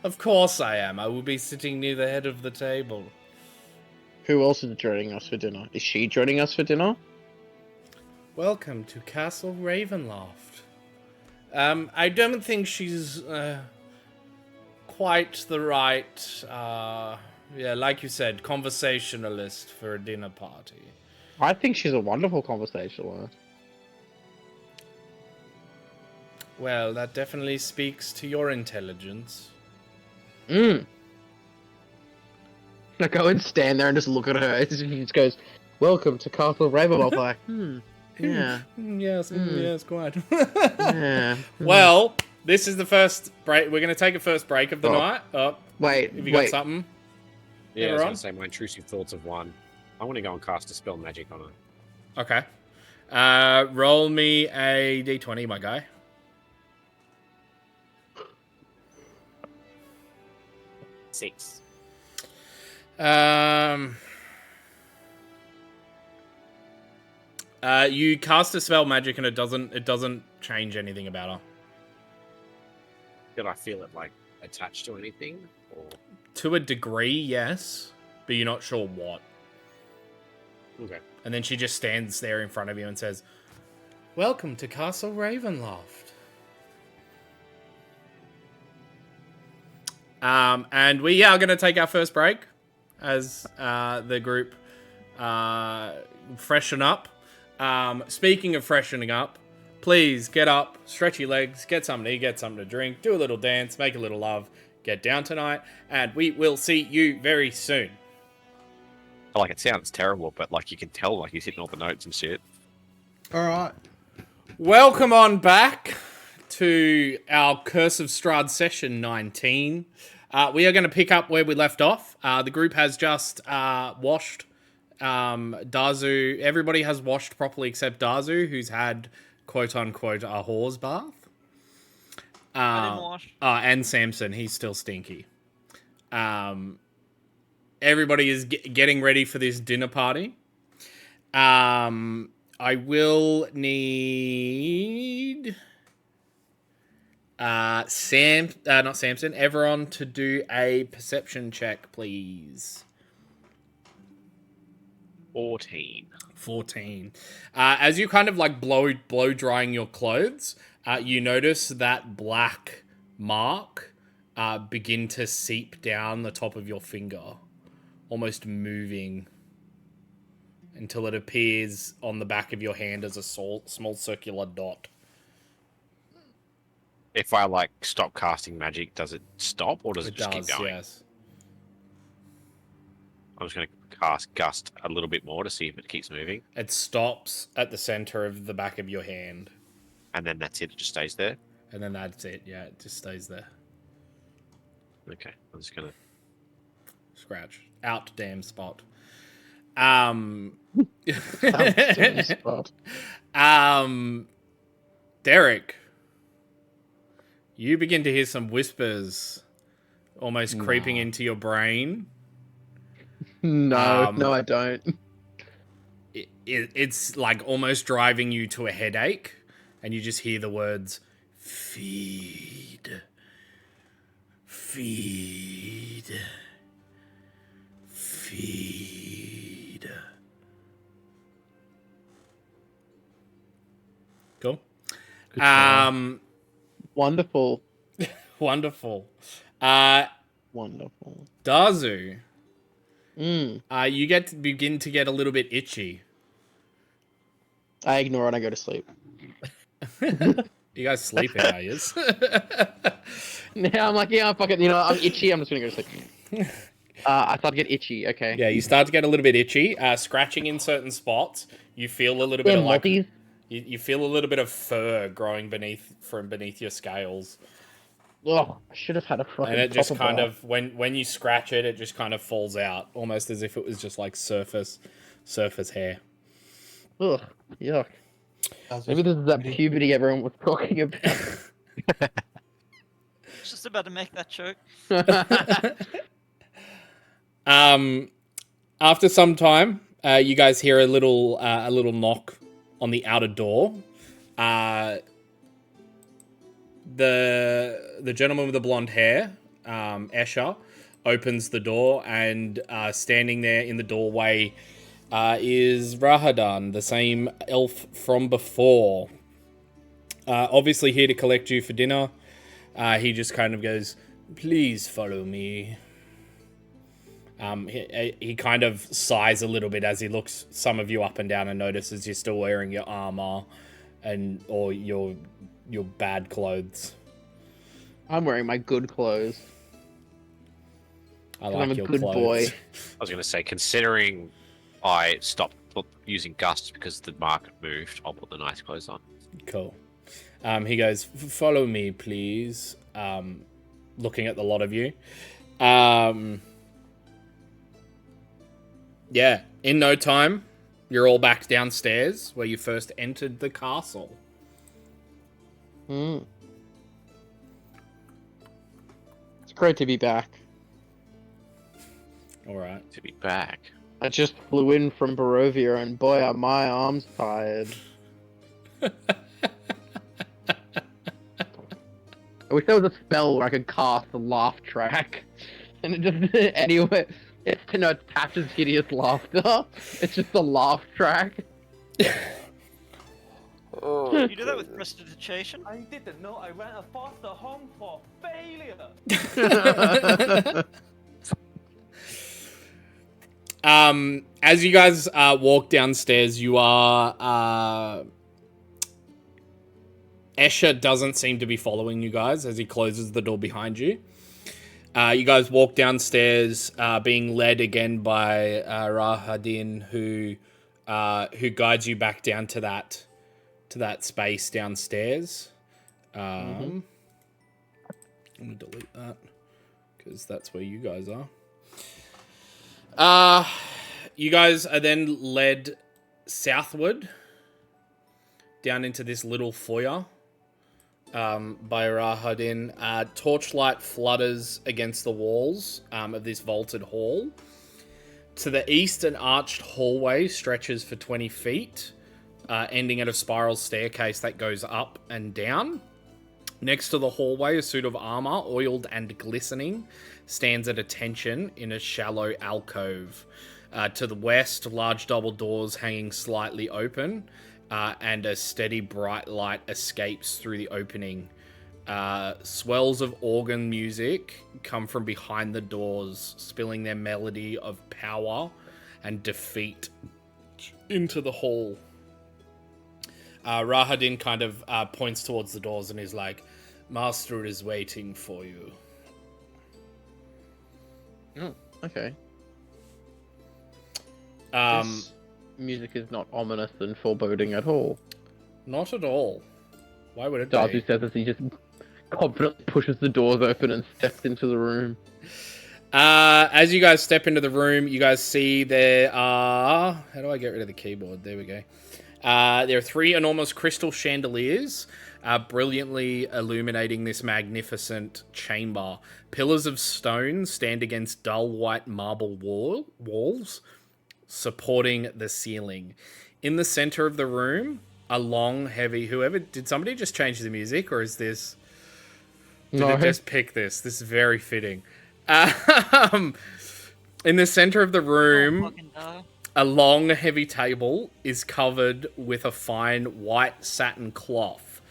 Of course I am. I will be sitting near the head of the table. Who else is joining us for dinner? Is she joining us for dinner? Welcome to Castle Ravenloft. I don't think she's quite the right, like you said, conversationalist for a dinner party. I think she's a wonderful conversationalist. Well, that definitely speaks to your intelligence. I go and stand there and just look at her. She just goes, "Welcome to Castle Ravenloft." Like, yeah, Yes, quite. yeah. Well, this is the first break. We're going to take a first break of the Oh. night. Oh, Wait, have you got something? Yeah, I was Everyone? going to say my intrusive thoughts of one. I want to go and cast a spell magic on it. Okay. Roll me a d20, my guy. Six. You cast a spell magic and it doesn't change anything about her. Did I feel it like attached to anything? Or To a degree, yes, but you're not sure what. okay. And then she just stands there in front of you and says, "Welcome to Castle Ravenloft." And we are going to take our first break as the group freshen up. Speaking of freshening up, please get up, stretch your legs, get something to eat, get something to drink, do a little dance, make a little love, get down tonight, and we will see you very soon. Like, it sounds terrible, but like you can tell, like he's hitting all the notes and shit. All right. Welcome on back to our Curse of Strahd session 19. We are going to pick up where we left off. The group has just washed Dazu. Everybody has washed properly except Dazu, who's had quote-unquote a whore's bath. I didn't wash. And Samson, he's still stinky. Everybody is getting ready for this dinner party. I will need not Samson, everyone to do a perception check, please. 14. 14. As you kind of like blow drying your clothes, you notice that black mark begin to seep down the top of your finger, almost moving until it appears on the back of your hand as a small circular dot. If I like stop casting magic, does it stop or does it just keep going? Yes. I'm just going to cast Gust a little bit more to see if it keeps moving. It stops at the center of the back of your hand. And then that's it, it just stays there. And then that's it. Yeah, it just stays there. Okay, I'm just going to... Scratch. Out damn spot. Derek, you begin to hear some whispers almost creeping into your brain. No, I don't. It's like almost driving you to a headache, and you just hear the words, feed, feed, feed. Cool. Wonderful. Wonderful. Wonderful. Dazu, you begin to get a little bit itchy. I ignore it. I go to sleep. You guys sleeping, are you? Now I'm like, yeah, fuck it. You know, I'm itchy. I'm just gonna go to sleep. I start to get itchy. Okay. Yeah, you start to get a little bit itchy, scratching in certain spots. You feel a little bit of like you feel a little bit of fur growing beneath your scales. Oh, I should have had a fucking. And it just kind bath. of when you scratch it, it just kind of falls out, almost as if it was just like surface hair. Ugh, yuck. Maybe this is that puberty everyone was talking about. Just about to make that joke. After some time, you guys hear a little knock on the outer door. The gentleman with the blonde hair, Escher, opens the door, and standing there in the doorway is Rahadan, the same elf from before. Obviously here to collect you for dinner. He just kind of goes, "Please follow me." He kind of sighs a little bit as he looks some of you up and down and notices you're still wearing your armor or your bad clothes. I'm wearing my good clothes. I like I'm a your good clothes. boy. I was going to say, considering I stopped using gusts because the market moved, I'll put the nice clothes on. Cool. He goes, follow me, please. Looking at the lot of you. Yeah, in no time, you're all back downstairs where you first entered the castle. It's great to be back. All right. To be back. I just flew in from Barovia, and boy, are my arms tired. I wish there was a spell where I could cast a laugh track, and it just anyway, it's attached as hideous laughter. It's just a laugh track. You do that with prestidigitation? I didn't know I ran a foster home for failure. As you guys walk downstairs, you are Escher doesn't seem to be following you guys as he closes the door behind you. You guys walk downstairs, being led again by Rahadin, who guides you back down to that space downstairs. Let me delete that because that's where you guys are. You guys are then led southward down into this little foyer by Rahadin. Torchlight flutters against the walls of this vaulted hall. To the east, an arched hallway stretches for 20 feet, ending at a spiral staircase that goes up and down. Next to the hallway, a suit of armor, oiled and glistening, stands at attention in a shallow alcove. To the west, large double doors hanging slightly open, and a steady bright light escapes through the opening. Swells of organ music come from behind the doors, spilling their melody of power and defeat into the hall. Rahadin kind of points towards the doors and is like, Master is waiting for you. Oh, okay. This music is not ominous and foreboding at all. Not at all. Why would it Darcy be? says as he just confidently pushes the doors open and steps into the room. As you guys step into the room, you guys see there are... How do I get rid of the keyboard? There we go. There are 3 enormous crystal chandeliers brilliantly illuminating this magnificent chamber. Pillars of stone stand against dull white marble walls, supporting the ceiling. In the center of the room, a long, heavy... Did somebody just change the music, or is this... Did it just pick this? This is very fitting. In the center of the room... A long, heavy table is covered with a fine white satin cloth.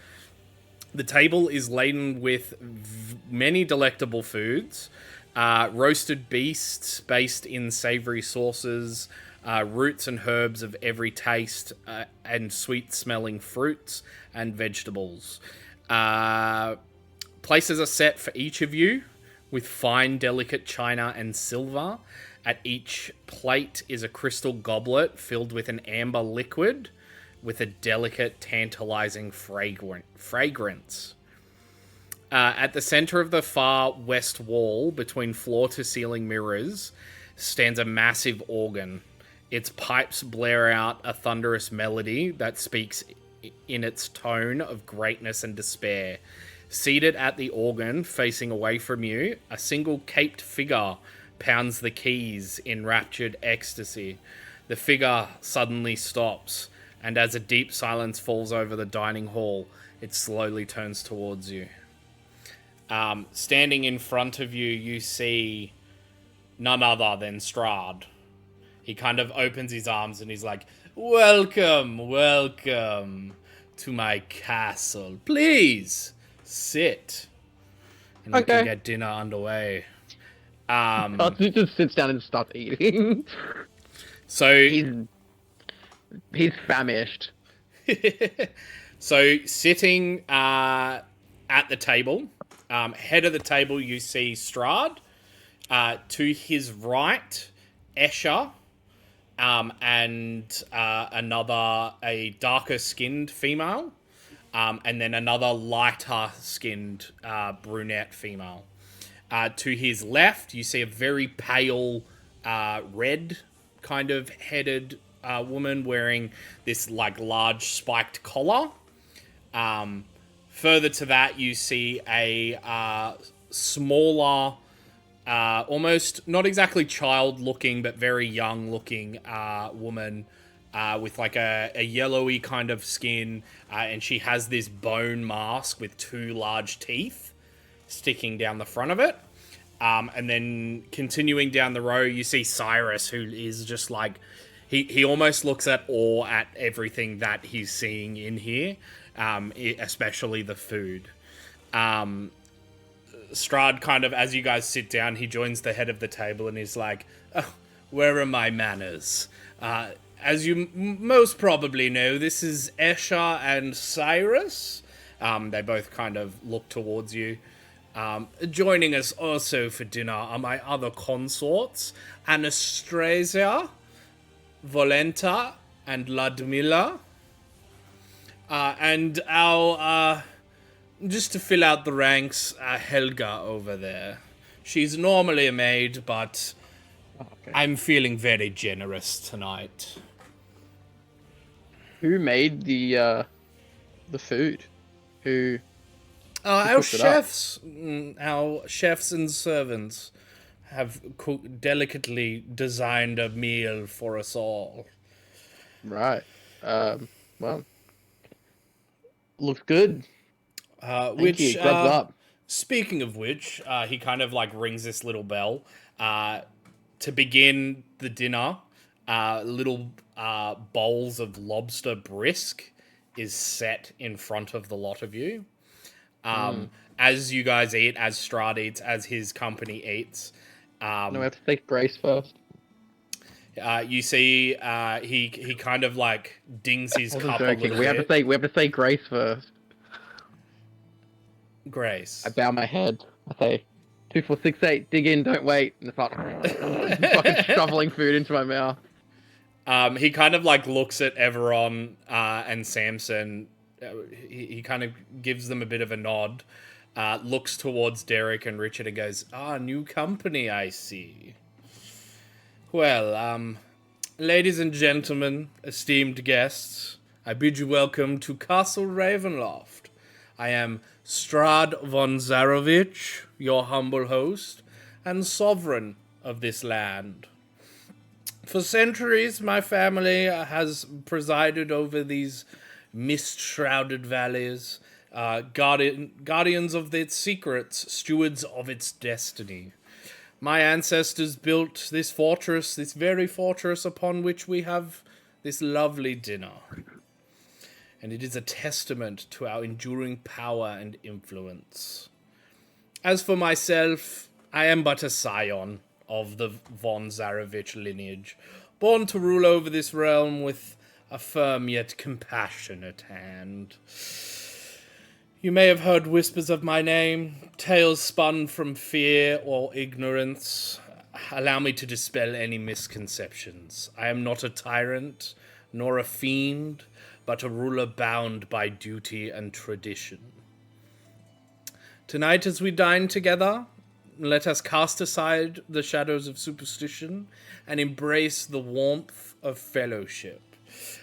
The table is laden with many delectable foods, roasted beasts based in savory sauces, roots and herbs of every taste, and sweet-smelling fruits and vegetables. Places are set for each of you with fine, delicate china and silver. At each plate is a crystal goblet filled with an amber liquid with a delicate, tantalizing fragrance. At the center of the far west wall, between floor-to-ceiling mirrors, stands a massive organ. Its pipes blare out a thunderous melody that speaks in its tone of greatness and despair. Seated at the organ, facing away from you, a single caped figure pounds the keys in raptured ecstasy. The figure suddenly stops, and as a deep silence falls over the dining hall, it slowly turns towards you. Standing in front of you, you see none other than Strahd. He kind of opens his arms and he's like, welcome to my castle. Please, sit, and we can get dinner underway. He just sits down and starts eating. So He's famished. so sitting at the table, head of the table, you see Strahd. To his right, Escher, and a darker skinned female, and then another lighter skinned brunette female. To his left, you see a very pale red kind of headed woman wearing this like large spiked collar. Further to that, you see a smaller, almost not exactly child looking, but very young looking woman with like a yellowy kind of skin, and she has this bone mask with two large teeth sticking down the front of it. And then continuing down the row, you see Cyrus, who is just like, he almost looks at awe at everything that he's seeing in here, especially the food. Strahd kind of, as you guys sit down, he joins the head of the table and he's like, oh, where are my manners? As you most probably know, this is Escher and Cyrus. They both kind of look towards you. Joining us also for dinner are my other consorts, Anastasia, Volenta, and Ludmilla. And our, just to fill out the ranks, Helga over there. She's normally a maid, but I'm feeling very generous tonight. Who made the food? Who? Our chefs and servants have delicately designed a meal for us all. Right. Well, looks good. Which Grubs up. Speaking of which, he kind of like rings this little bell. To begin the dinner, little bowls of lobster bisque is set in front of the lot of you. As you guys eat, as Strahd eats, as his company eats. No, we have to say grace first. You see, he kind of like dings his cup a little bit. We have to say grace first. Grace. I bow my head. I say, 2, 4, 6, 8. Dig in, don't wait. And start fucking shoveling food into my mouth. He kind of like looks at Everon and Samson. He kind of gives them a bit of a nod, looks towards Derek and Richard and goes, new company, I see. Well, ladies and gentlemen, esteemed guests, I bid you welcome to Castle Ravenloft. I am Strahd von Zarovich, your humble host and sovereign of this land. For centuries, my family has presided over these mist-shrouded valleys, guardians of its secrets, stewards of its destiny. My ancestors built this fortress, this very fortress upon which we have this lovely dinner. And it is a testament to our enduring power and influence. As for myself, I am but a scion of the von Zarovich lineage, born to rule over this realm with a firm yet compassionate hand. You may have heard whispers of my name, tales spun from fear or ignorance. Allow me to dispel any misconceptions. I am not a tyrant, nor a fiend, but a ruler bound by duty and tradition. Tonight, as we dine together, let us cast aside the shadows of superstition and embrace the warmth of fellowship.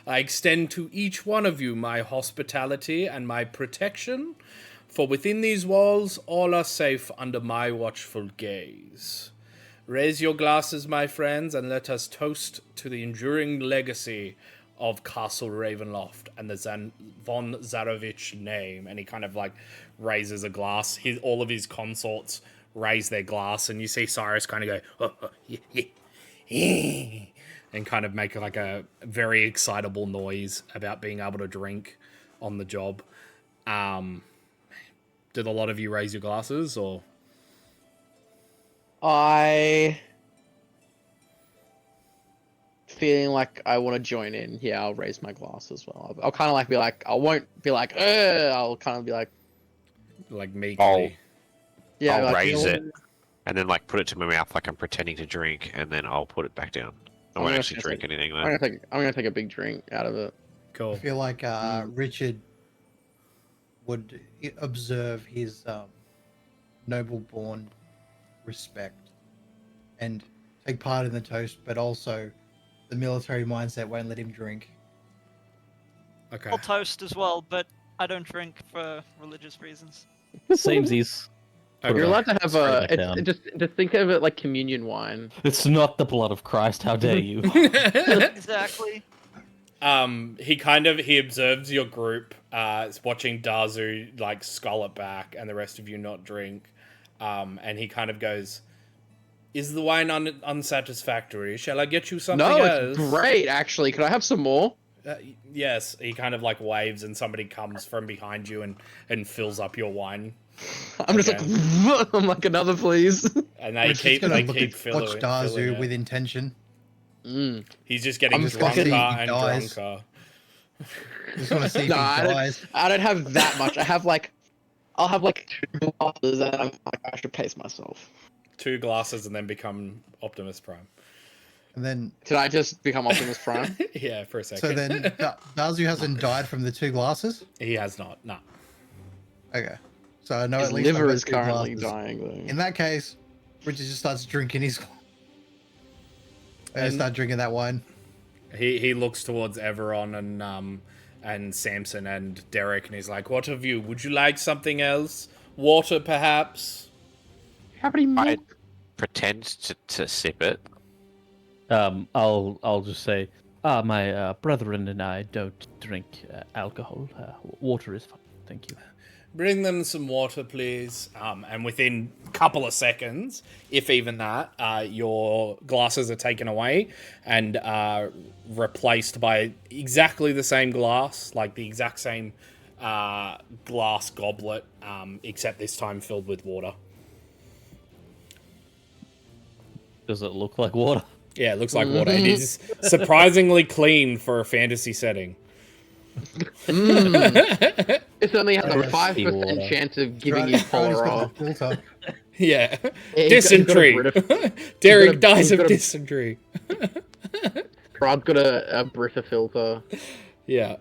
I extend to each one of you my hospitality and my protection, for within these walls all are safe under my watchful gaze. Raise your glasses, my friends, and let us toast to the enduring legacy of Castle Ravenloft and the von Zarovich name. And he kind of like raises a glass. All of his consorts raise their glass, and you see Cyrus kind of go, yeah, and kind of make like a very excitable noise about being able to drink on the job. Did a lot of you raise your glasses, or? I feeling like I want to join in. Yeah, I'll raise my glass as well. I'll kind of like be like, I won't be like, I'll kind of be like, Like meekly. yeah, I'll like, raise you know it and then like put it to my mouth like I'm pretending to drink, and then I'll put it back down. I I'm won't gonna actually drink anything though. I'm gonna take a big drink out of it. I Cool. feel like Richard would observe his noble-born respect and take part in the toast, but also the military mindset won't let him drink. Okay. I'll toast as well, but I don't drink for religious reasons. Samesies. Okay. You're allowed to have Straight a. back down. Just think of it like communion wine. It's not the blood of Christ. How dare you? Exactly. He observes your group, is watching Dazu like skull it back and the rest of you not drink. And he kind of goes, "Is the wine unsatisfactory? Shall I get you something No, else?" it's great. Actually, could I have some more? Yes. He kind of like waves, and somebody comes from behind you and fills up your wine. I'm just like, I'm like another, please. And they Richard's keep gonna they look keep at filling watch it. Dazu with intention. He's just getting just gonna drunker see if he and dies. drunker. Just want to see if No, he I dies. don't have that much. I'll have like 2 glasses, and I'm like, I should pace myself. 2 glasses and then become Optimus Prime. And then, Did I just become Optimus Prime? Yeah, for a second. so then Dazu hasn't died from the 2 glasses? He has not. No. Okay. So I know His at least I've liver got is 2 currently glasses. dying, though. In that case, Richard just starts drinking his... And- start drinking that wine. He looks towards Everon and Samson and Derek, and he's like, "What of you? Would you like something else? Water, perhaps?" How many more? I pretend to sip it. I'll just say, my brethren and I don't drink alcohol. Water is fine, thank you. Bring them some water, please. And within a couple of seconds, if even that, your glasses are taken away and replaced by exactly the same glass, like the exact same glass goblet, except this time filled with water. Does it look like water? Yeah, it looks like water. It is surprisingly clean for a fantasy setting. This only has a Thirsty 5% water. chance of giving you Strahd has got cholera. the filter. Yeah. He's got a Dysentery. Derek dies he's of got a- dysentery. Rod's got a Brita filter. Yeah.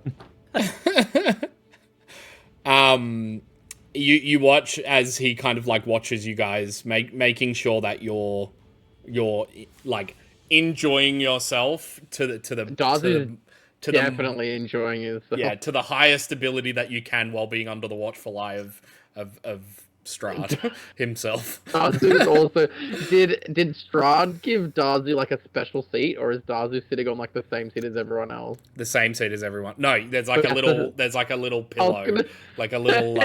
You watch as he kind of like watches you guys, making sure that you're like enjoying yourself to the Dazu's to definitely enjoying himself. yeah, to the highest ability that you can while being under the watchful eye of Strahd himself. Dazu's also did Strahd give Dazu like a special seat, or is Dazu sitting on like the same seat as everyone else? The same seat as everyone. No, there's like a little pillow, gonna like a little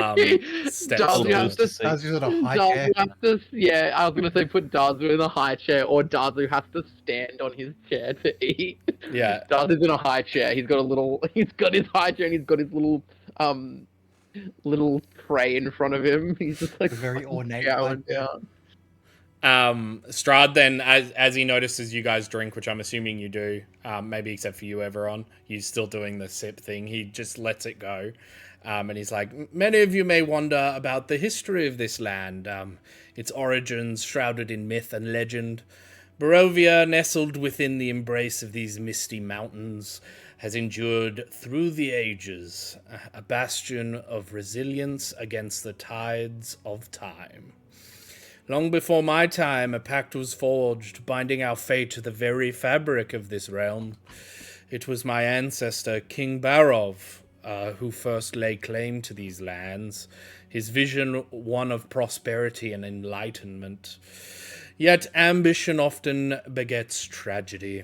step Dazu stool. has to Dazu's got a high chair. Dazu has to, yeah, I was gonna say put Dazu in a high chair, or Dazu has to stand on his chair to eat. Yeah. Dazu's in a high chair. He's got his high chair, and he's got his little tray in front of him. He's just like A very ornate going one. down. Strahd then, as he notices you guys drink, which I'm assuming you do, maybe except for you, Everon, he's still doing the sip thing. He just lets it go. And he's like, "Many of you may wonder about the history of this land, its origins shrouded in myth and legend. Barovia, nestled within the embrace of these misty mountains, has endured through the ages, a bastion of resilience against the tides of time. Long before my time, a pact was forged, binding our fate to the very fabric of this realm. It was my ancestor, King Barov, who first laid claim to these lands, his vision one of prosperity and enlightenment. Yet ambition often begets tragedy.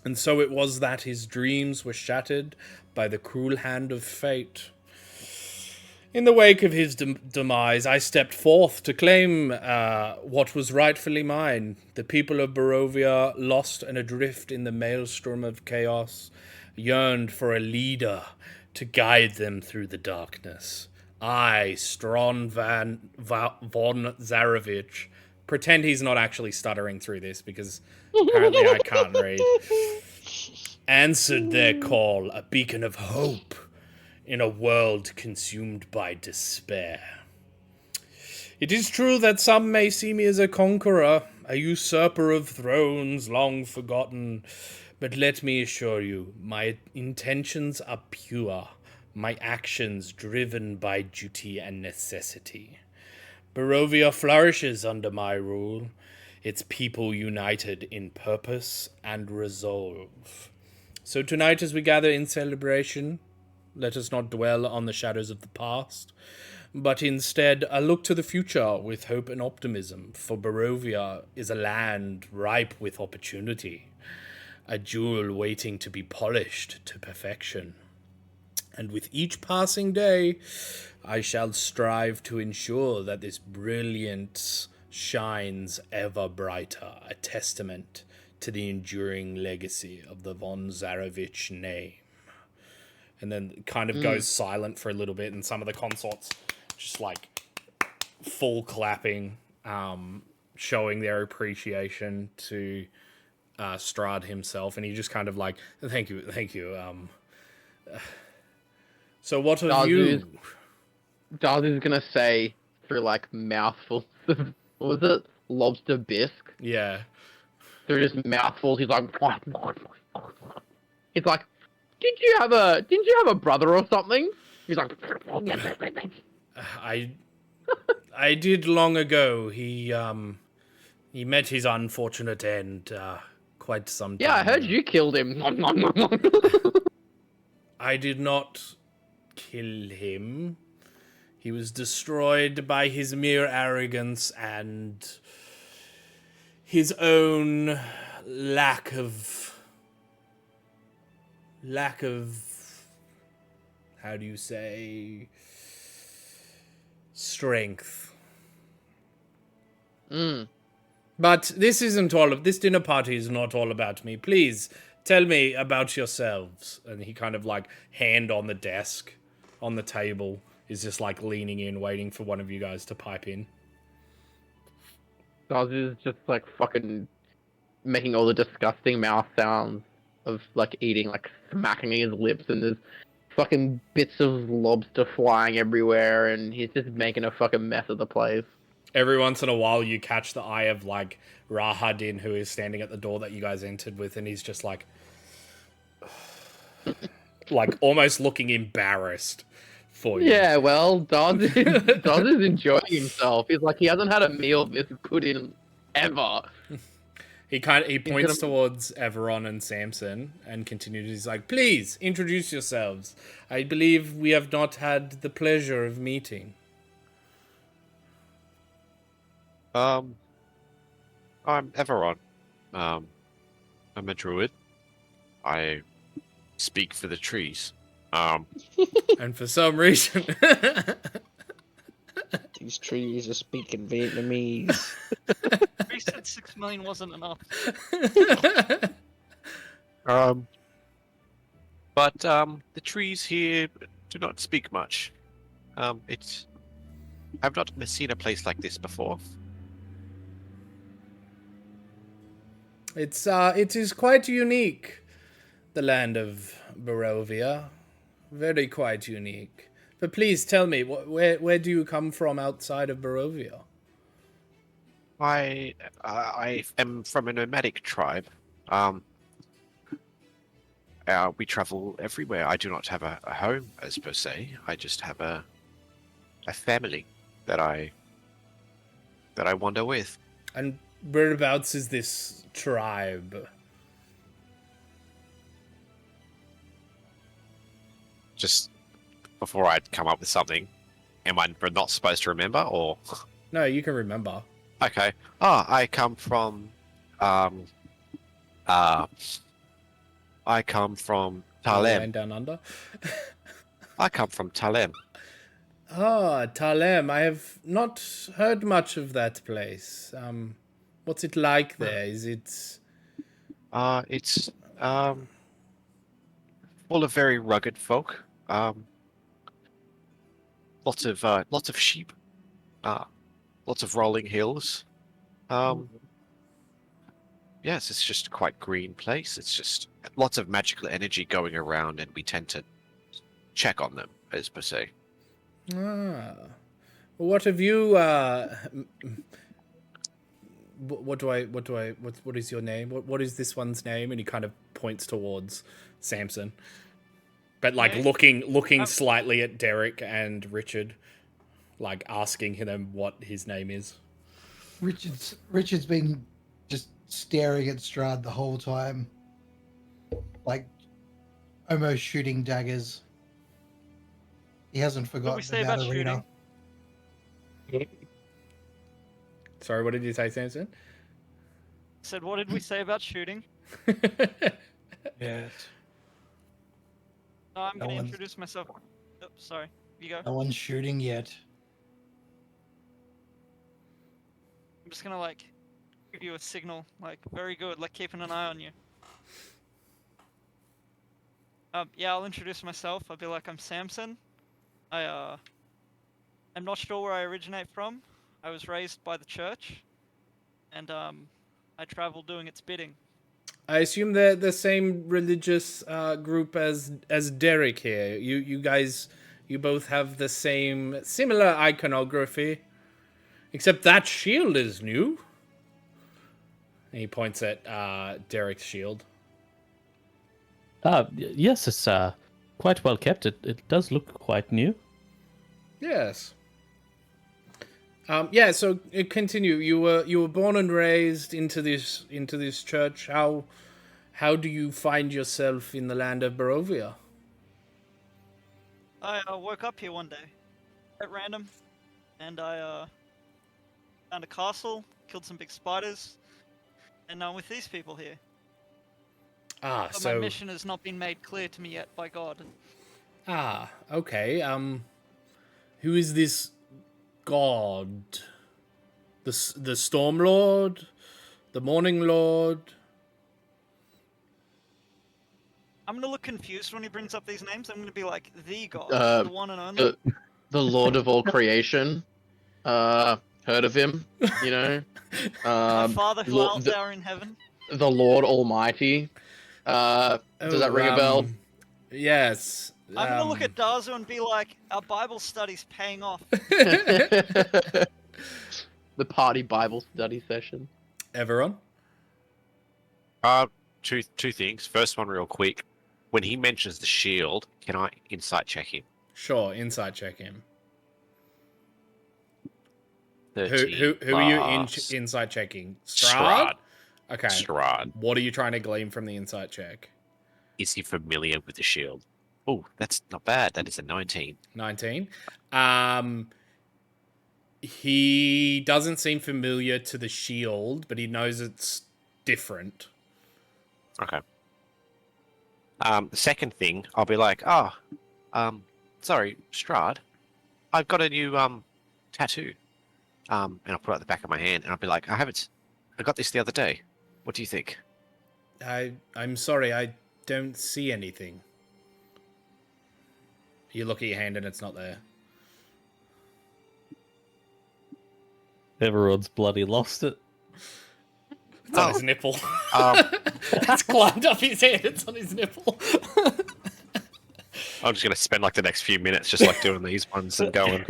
And so it was that his dreams were shattered by the cruel hand of fate. In the wake of his demise, I stepped forth to claim what was rightfully mine. The people of Barovia, lost and adrift in the maelstrom of chaos, yearned for a leader to guide them through the darkness. I, Strahd von Zarovich, pretend he's not actually stuttering through this because apparently I can't read. Answered their call, a beacon of hope in a world consumed by despair. It is true that some may see me as a conqueror, a usurper of thrones long forgotten, but let me assure you, my intentions are pure, my actions driven by duty and necessity. Barovia flourishes under my rule, its people united in purpose and resolve. So tonight as we gather in celebration, let us not dwell on the shadows of the past, but instead a look to the future with hope and optimism, for Barovia is a land ripe with opportunity, a jewel waiting to be polished to perfection. And with each passing day, I shall strive to ensure that this brilliance shines ever brighter, a testament to the enduring legacy of the von Zarevich name. And then kind of goes silent for a little bit, and some of the consorts just like full clapping, showing their appreciation to Strahd himself, and he just kind of like, thank you. So what have you? Daz is gonna say through like mouthfuls of, what was it? Lobster bisque. Yeah. Through just mouthfuls, he's like, didn't you have a brother or something? He's like, I did long ago. He met his unfortunate end quite some time yeah, I heard ago. you killed him. I did not kill him. He was destroyed by his mere arrogance and his own lack of how do you say strength. But this isn't all of this dinner party is not all about me. Please tell me about yourselves. And he kind of like hand on the desk on the table is just like leaning in, waiting for one of you guys to pipe in. Daz is just like fucking making all the disgusting mouth sounds of like eating, like smacking his lips, and there's fucking bits of lobster flying everywhere, and he's just making a fucking mess of the place. Every once in a while you catch the eye of like Rahadin, who is standing at the door that you guys entered with, and he's just like like almost looking embarrassed for you. Yeah, well, Daz is enjoying himself. He's like, he hasn't had a meal this good in ever. He points towards Everon and Samson and continues. He's like, please introduce yourselves. I believe we have not had the pleasure of meeting. I'm Everon. I'm a druid. I speak for the trees. And for some reason, These trees are speaking Vietnamese. We said 6 million wasn't enough. But the trees here do not speak much. I've not seen a place like this before. it is quite unique. The land of Barovia, very quite unique. But please tell me, where do you come from outside of Barovia? I am from a nomadic tribe. We travel everywhere. I do not have a home, as per se. I just have a family that I wander with. And whereabouts is this tribe? Just before I'd come up with something, am I not supposed to remember, or? No, you can remember. Okay. I come from Talem. Land down under. I come from Talem. Ah, Talem. I have not heard much of that place. What's it like there? Is it? It's full of very rugged folk. Lots of sheep. Lots of rolling hills. Yes, it's just a quite green place. It's just lots of magical energy going around, and we tend to check on them, as per se. Ah. What have you, what is your name? What is this one's name? And he kind of points towards Samson. But like Me? looking Um, slightly at Derek and Richard, like asking him what his name is. Richard's been just staring at Strahd the whole time, like almost shooting daggers. He hasn't What did we forgotten say about about Arena. shooting? Sorry, what did you say, Samson? Said, what did we say about shooting? Yes. No, I'm No gonna one's- introduce myself. Oh, sorry, you go. No one's shooting yet. I'm just gonna like give you a signal, like very good, like keeping an eye on you. Yeah, I'll introduce myself. I'll be like, I'm Samson. I'm not sure where I originate from. I was raised by the church, and I travel doing its bidding. I assume they're the same religious group as Derek here. You guys, you both have the same similar iconography, except that shield is new. And he points at Derek's shield. Yes, it's quite well kept. It does look quite new. Yes. Yeah. So continue. You were born and raised into this church. How do you find yourself in the land of Barovia? I woke up here one day, at random, and I found a castle, killed some big spiders, and now I'm with these people here. Ah, But so my mission has not been made clear to me yet by God. okay. Who is this god? The Storm Lord, the Morning Lord. I'm gonna look confused when he brings up these names. I'm gonna be like, the God, Uh, the one and only. The Lord of all creation. Heard of him? You know. My Father who Lord, art thou in heaven. the Lord Almighty. Does that ring a bell? Yes. I'm gonna look at Darzu and be like, our Bible study's paying off. The party Bible study session. Everyone. Two things. First one, real quick. When he mentions the shield, can I insight check him? Sure, insight check him. 13 Who are you plus insight checking? Strahd. Okay. Strahd. What are you trying to glean from the insight check? Is he familiar with the shield? Oh, that's not bad. That is a 19. 19. He doesn't seem familiar to the shield, but he knows it's different. Okay. The second thing, I'll be like, sorry, Strahd, I've got a new tattoo. And I'll put it at the back of my hand, and I'll be like, I got this the other day. What do you think? I'm sorry, I don't see anything. You look at your hand and it's not there. Everyone's bloody lost it. It's on his nipple. Um, It's climbed up his head. It's on his nipple. I'm just gonna spend like the next few minutes just like doing these ones and going.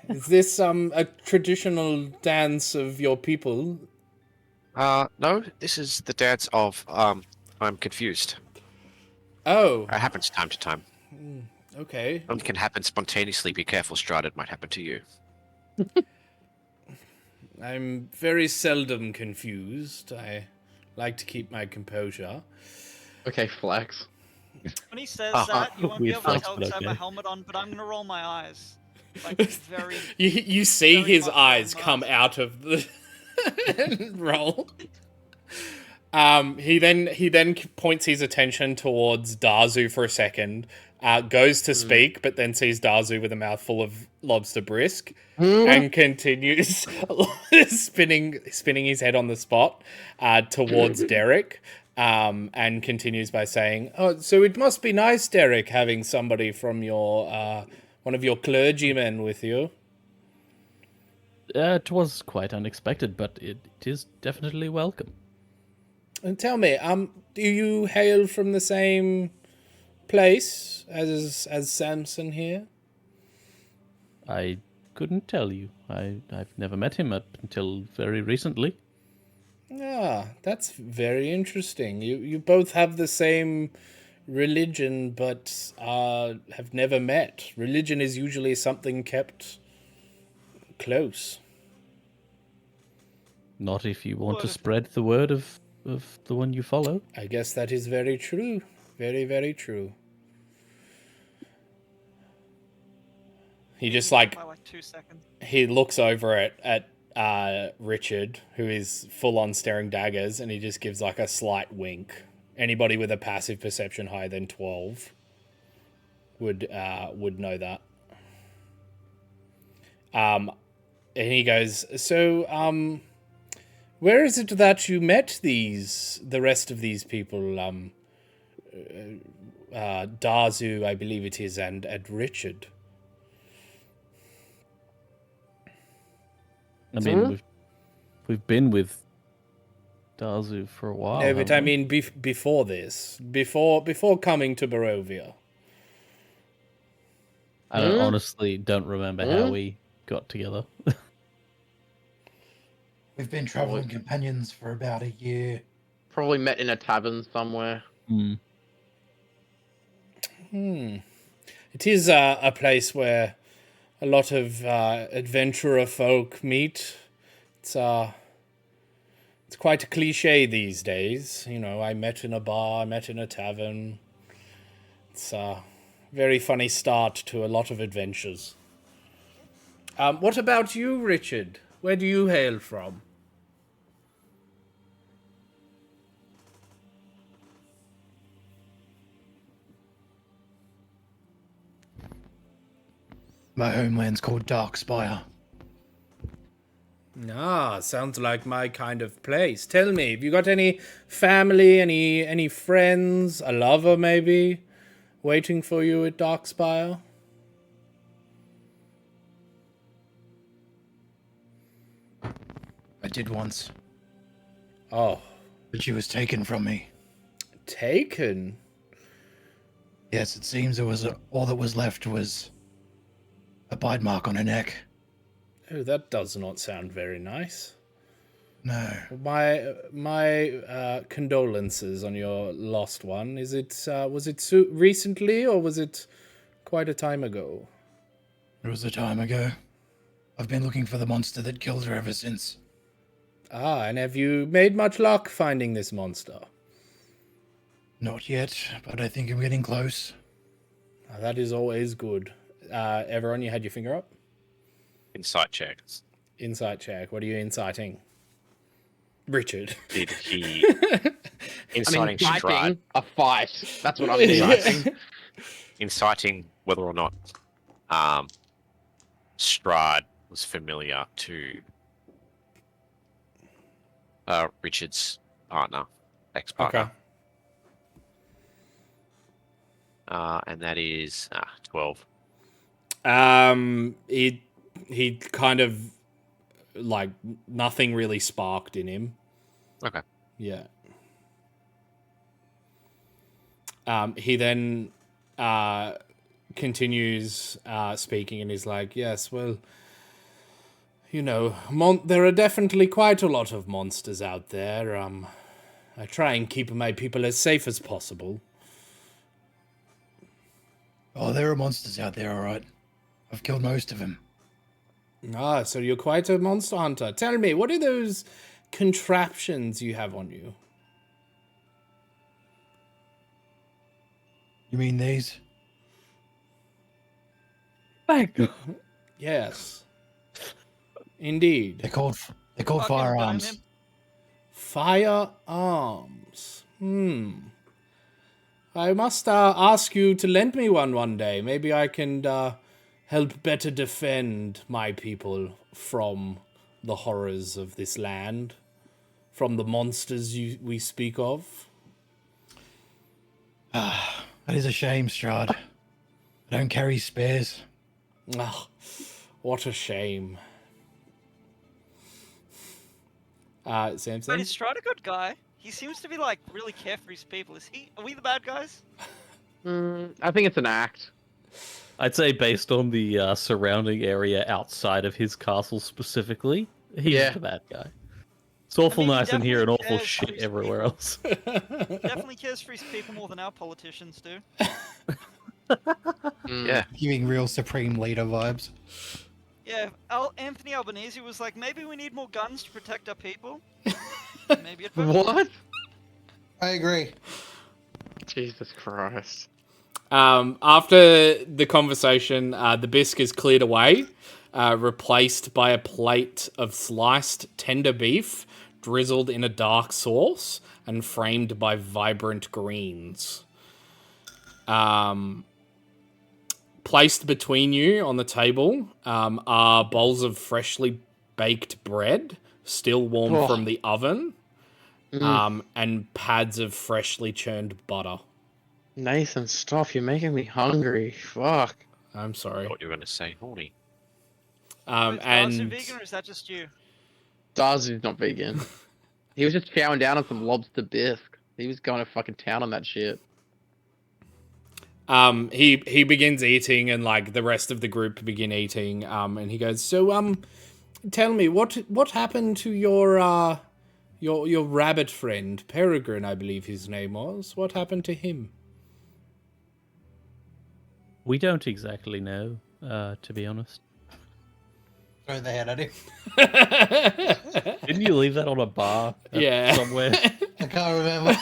Is this a traditional dance of your people? No, this is the dance of I'm confused. Oh, It happens time to time. okay. It can happen spontaneously. Be careful, Strahd. It might happen to you. I'm very seldom confused. I like to keep my composure. Okay, flex. When he says Uh-huh. that, you won't be Weird able to flex, tell but because I have my okay. helmet on, but I'm gonna roll my eyes. Like, very... You see Very his much eyes so, come nice. out of the roll. He then points his attention towards Darzu for a second, goes to speak, but then sees Darzu with a mouthful of lobster brisk, and continues spinning his head on the spot towards Derek, and continues by saying, "Oh, so it must be nice, Derek, having somebody from your one of your clergymen with you." It was quite unexpected, but it is definitely welcome. And tell me, do you hail from the same place as Samson here? I couldn't tell you. I've never met him up until very recently. Ah, that's very interesting. You both have the same religion, but have never met. Religion is usually something kept close. Not if you want What to if- spread the word of the one you follow. I guess that is very true. Very, very true. He just By like 2 seconds. he looks over at Richard, who is full on staring daggers, and he just gives like a slight wink. Anybody with a passive perception higher than 12 would know that. And he goes, so where is it that you met the rest of these people? Darzu, I believe it is, and Richard. I mean, we've been with Darzu for a while. No, but haven't I we? mean before this, before coming to Barovia. I honestly don't remember how we got together. We've been traveling companions for about a year. Probably met in a tavern somewhere. It is a place where a lot of adventurer folk meet. It's quite a cliche these days. You know, I met in a bar, I met in a tavern. It's a very funny start to a lot of adventures. What about you, Richard? Where do you hail from? My homeland's called Darkspire. Ah, sounds like my kind of place. Tell me, have you got any family, any friends, a lover maybe, waiting for you at Darkspire? I did once, Oh, but she was taken from me. taken? Yes, it seems all that was left was a bite mark on her neck. Oh, that does not sound very nice. No, My condolences on your lost one. Was it recently or was it quite a time ago? it was a time ago. I've been looking for the monster that killed her ever since. Ah, and have you made much luck finding this monster? Not yet, but I think I'm getting close. Ah, that is always good. Everyone, you had your finger up? Insight checks. Insight check. What are you inciting? Richard. Did he I inciting mean, Strahd? fighting a fight. That's what I'm doing. Inciting whether or not Strahd was familiar to Richard's partner, ex-partner. Okay. And that is 12. He kind of like nothing really sparked in him. Okay. Yeah. He then continues speaking and is like, yes, well, you know, there are definitely quite a lot of monsters out there. I try and keep my people as safe as possible. Oh, there are monsters out there, all right. I've killed most of them. Ah, so you're quite a monster hunter. Tell me, what are those contraptions you have on you? You mean these? Yes. Indeed. They're called Fucking firearms. burn him. Firearms. I must ask you to lend me one day. Maybe I can help better defend my people from the horrors of this land, from the monsters we speak of. That is a shame, Strahd. I don't carry spares. Ah, what a shame. Samson? Wait, is Strahd a good guy? He seems to be like really care for his people. Are we the bad guys? I think it's an act. I'd say based on the surrounding area outside of his castle specifically, he's Yeah. the bad guy. It's awful mean, he nice in here and definitely awful cares for shit his everywhere people. else. Definitely cares for his people more than our politicians do. Yeah. Giving real Supreme Leader vibes. Yeah, Anthony Albanese was like, maybe we need more guns to protect our people. Maybe it works. What? I agree. Jesus Christ. After the conversation, the bisque is cleared away, replaced by a plate of sliced tender beef, drizzled in a dark sauce, and framed by vibrant greens. Placed between you on the table are bowls of freshly baked bread, still warm from the oven, and pads of freshly churned butter. Nathan, stop. You're making me hungry. Fuck. I'm I sorry. thought you were going to say horny. Is Darcy And vegan or is that just you? Darcy's not vegan. He was just chowing down on some lobster bisque. He was going to fucking town on that shit. he begins eating, and like the rest of the group begin eating. And he goes, "So tell me what happened to your rabbit friend Peregrine, I believe his name was. What happened to him?" We don't exactly know, to be honest. Throw the head at him. Didn't you leave that on a bar Yeah. somewhere? I can't remember.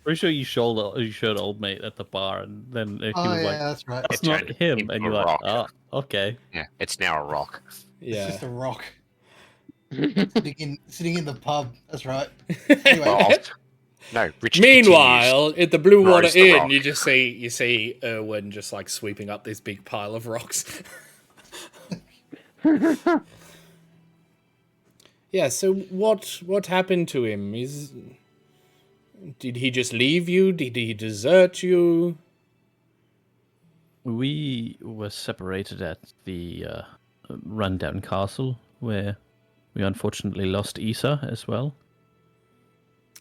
Pretty sure you showed old mate at the bar, and then he Oh was yeah, like, that's right. "That's It not turned him," into and a you're like, rock. "Oh, okay." Yeah, it's now a rock. It's Yeah. just a rock sitting in the pub. That's right. Anyway, Well, no, Richard Meanwhile, at the Blue Water Roast the Inn, rock. you see Erwin just like sweeping up this big pile of rocks. Yeah. So what happened to him? Did he just leave you? Did he desert you? We were separated at the rundown castle, where we unfortunately lost Isa as well.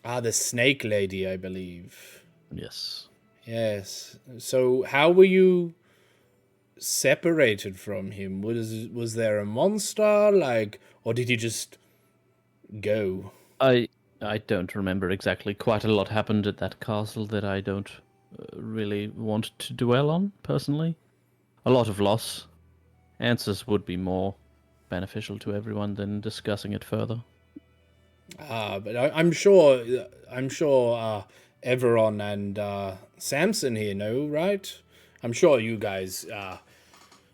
Ah, the snake lady, I believe. Yes. Yes. So how were you separated from him? Was there a monster, like, or did he just go? I don't remember exactly. Quite a lot happened at that castle that I don't really want to dwell on, personally. A lot of loss. Answers would be more beneficial to everyone than discussing it further. But I'm sure Everon and Samson here know, right? I'm sure you guys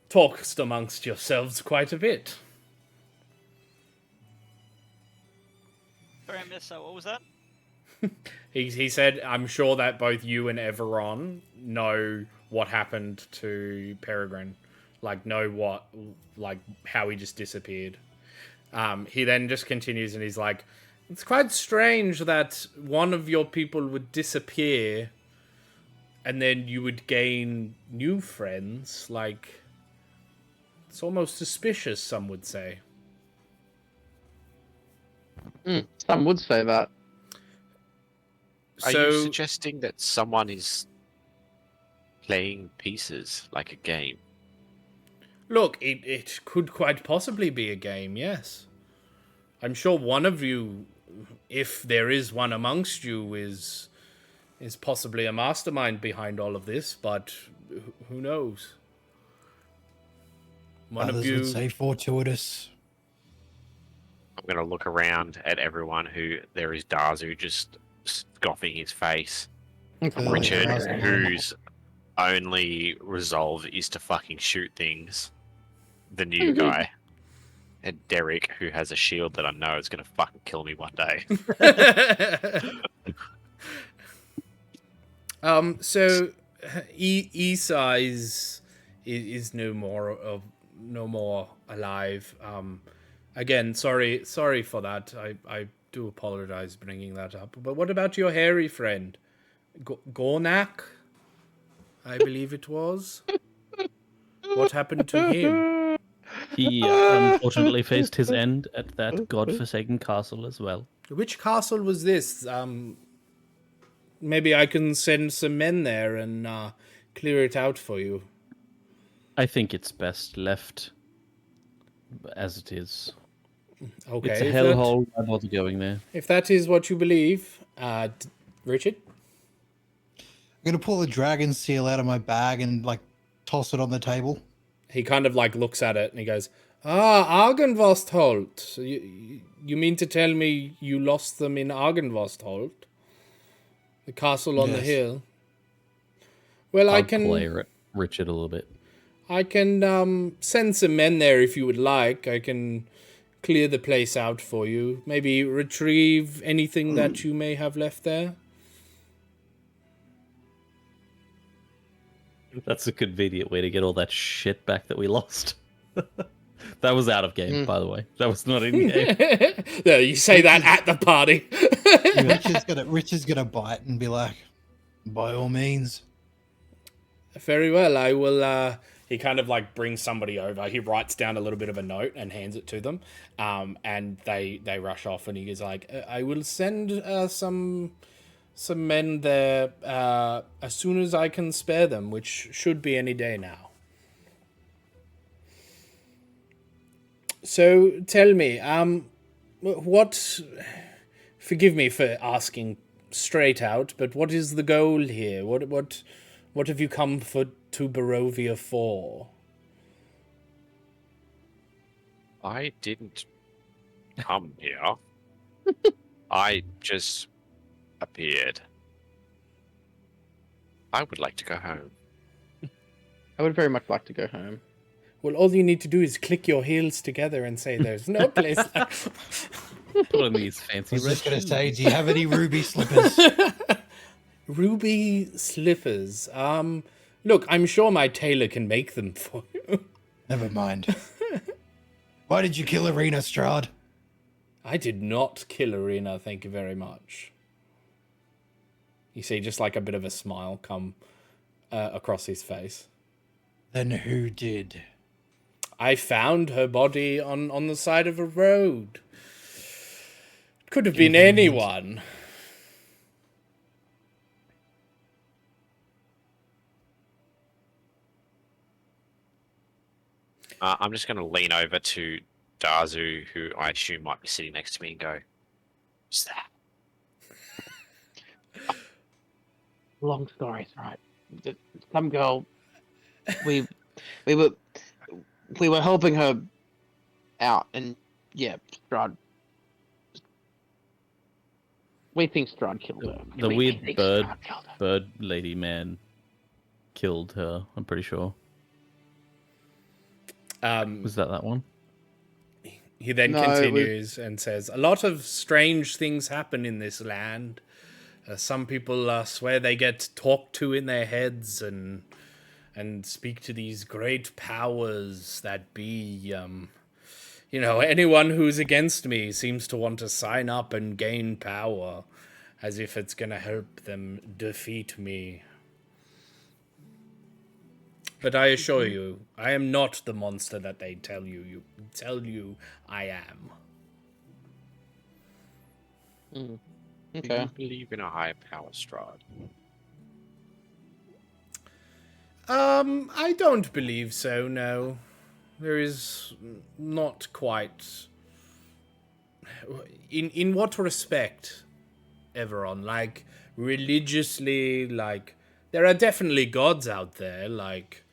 talked amongst yourselves quite a bit. Sorry, I missed that. What was that? He said, I'm sure that both you and Everon know what happened to Peregrine. Like how he just disappeared. He then just continues and he's like, it's quite strange that one of your people would disappear and then you would gain new friends. Like, it's almost suspicious, some would say. Some would say that. Are So, you suggesting that someone is playing pieces like a game? look, it could quite possibly be a game, yes. I'm sure one of you, if there is one amongst you, is possibly a mastermind behind all of this, but who knows? One others of you would say fortuitous. I'm going to look around at everyone who there is Dazu just scoffing his face. Clearly, Richard, Dazu is whose only resolve is to fucking shoot things. The new guy. And Derek, who has a shield that I know is going to fucking kill me one day. So Isa is no more alive. Again, sorry for that. I do apologize bringing that up. But what about your hairy friend, Gornak? I believe it was. What happened to him? He unfortunately faced his end at that godforsaken castle as well. Which castle was this? Maybe I can send some men there and clear it out for you. I think it's best left as it is. Okay, It's a hellhole. Why bother going there? if that is what you believe, Richard. I'm gonna pull a dragon seal out of my bag and like toss it on the table. He kind of like looks at it and he goes, Argenvostholt. You mean to tell me you lost them in Argenvostholt? The castle on the Yes. hill? Well, I'll play Richard a little bit. I can send some men there if you would like. I can clear the place out for you. Maybe retrieve anything that you may have left there. That's a convenient way to get all that shit back that we lost. That was out of game, by the way. That was not in game. No, you say that at the party. Rich is gonna bite and be like, by all means. Very well, I will. He kind of like brings somebody over. He writes down a little bit of a note and hands it to them. And they rush off, and he is like, I will send some men there as soon as I can spare them, which should be any day now. So tell me, what? Forgive me for asking straight out, but what is the goal here? What have you come to Barovia for? I didn't come here. I just appeared. I would like to go home. I would very much like to go home. Well, all you need to do is click your heels together and say, "There's no place like." Put on these fancy I was red just gonna shoes. say, do you have any ruby slippers? Ruby slippers. Look, I'm sure my tailor can make them for you. Never mind. Why did you kill Arena, Strahd? I did not kill Arena, thank you very much. You see just like a bit of a smile come across his face. Then who did? I found her body on the side of a road. It could have been anyone. I'm just going to lean over to Dazu, who I assume might be sitting next to me, and go, "Who's that?" Long stories, right? Some girl. We were helping her out, and yeah, Strahd. We think Strahd killed her. The We weird think bird Strahd killed her. bird lady man killed her, I'm pretty sure. Was that one? He then No, continues and says, "A lot of strange things happen in this land. Some people swear they get talked to in their heads and speak to these great powers that be. Anyone who's against me seems to want to sign up and gain power, as if it's gonna help them defeat me. But I assure you, I am not the monster that they tell you I am." Do Okay. you believe in a higher power, Strahd? I don't believe so, no. There is not quite... In what respect, Everon? Like, religiously, like... There are definitely gods out there, like...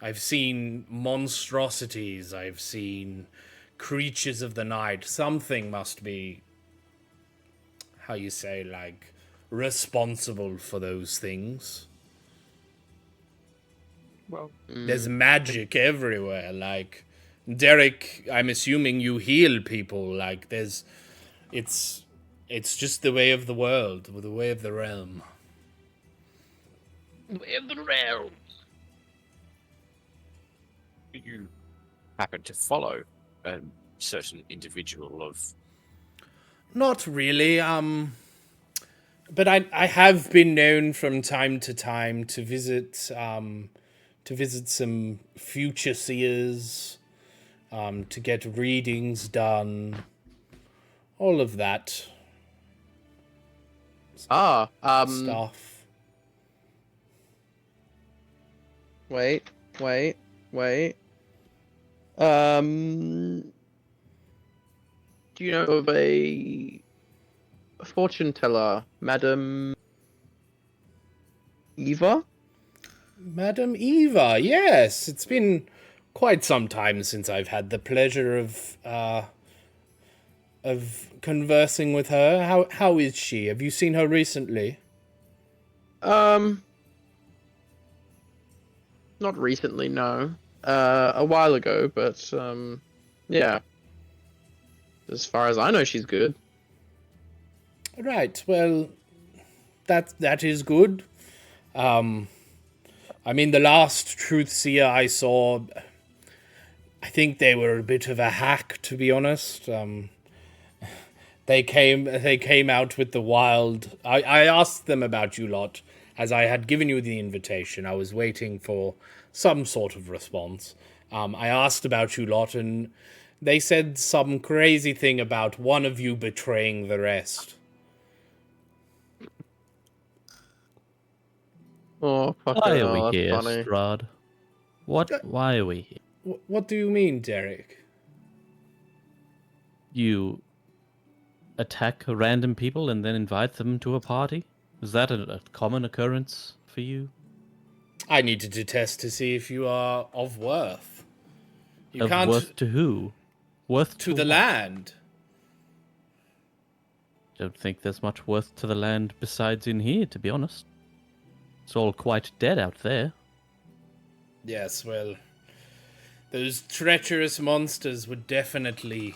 I've seen monstrosities, I've seen creatures of the night. Something must be... How you say, like... responsible for those things. Well, There's magic everywhere. Like, Derek, I'm assuming you heal people. Like, it's just the way of the world, the way of the realm. In the realm. do you happen to follow a certain individual of? Not really. But I have been known from time to time to visit some future seers. to get readings done, all of that stuff. Wait. Do you know of a fortune teller, Madam Eva? Madam Eva, yes. It's been quite some time since I've had the pleasure of conversing with her. How is she? Have you seen her recently? Not recently, no. A while ago, but yeah. As far as I know, she's good. Right. Well, that is good. I mean, the last Truth Seer I saw, I think they were a bit of a hack, to be honest. They came out with the wild. I asked them about you lot, as I had given you the invitation. I was waiting for some sort of response. I asked about you lot, and they said some crazy thing about one of you betraying the rest. Oh, fuck Why it. are we Oh, that's here, funny. Strahd? Why are we here? What do you mean, Derek? You attack random people and then invite them to a party? Is that a common occurrence for you? I needed to test to see if you are of worth. You Of can't worth to who? Worth to the what? land. Don't think there's much worth to the land besides in here, to be honest. It's all quite dead out there. Yes, well, those treacherous monsters would definitely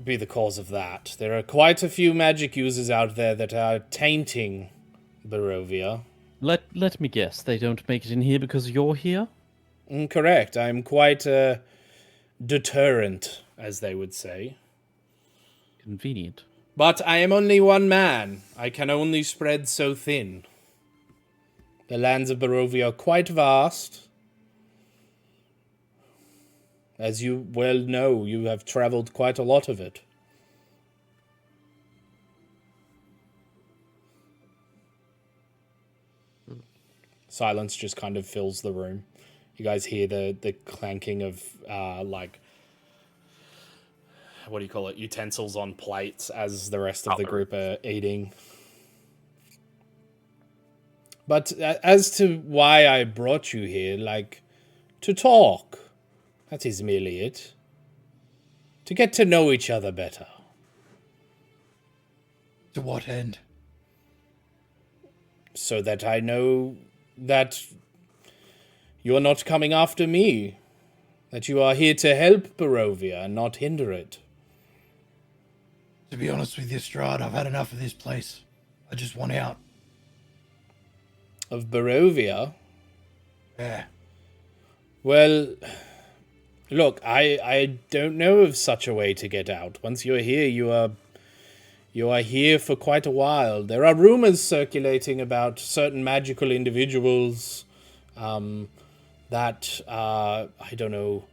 be the cause of that. There are quite a few magic users out there that are tainting Barovia. Let me guess, they don't make it in here because you're here? Correct. I'm quite a deterrent, as they would say. Convenient. But I am only one man. I can only spread so thin. The lands of Barovia are quite vast. As you well know, you have traveled quite a lot of it. Silence just kind of fills the room. You guys hear the clanking of, what do you call it? Utensils on plates as the rest of the group are eating. But as to why I brought you here, to talk. That is merely it. To get to know each other better. To what end? So that I know that you are not coming after me. That you are here to help Barovia and not hinder it. To be honest with you, Strahd, I've had enough of this place. I just want out. Of Barovia? Yeah. Well, look, I don't know of such a way to get out. Once you're here, you are here for quite a while. There are rumors circulating about certain magical individuals that I don't know,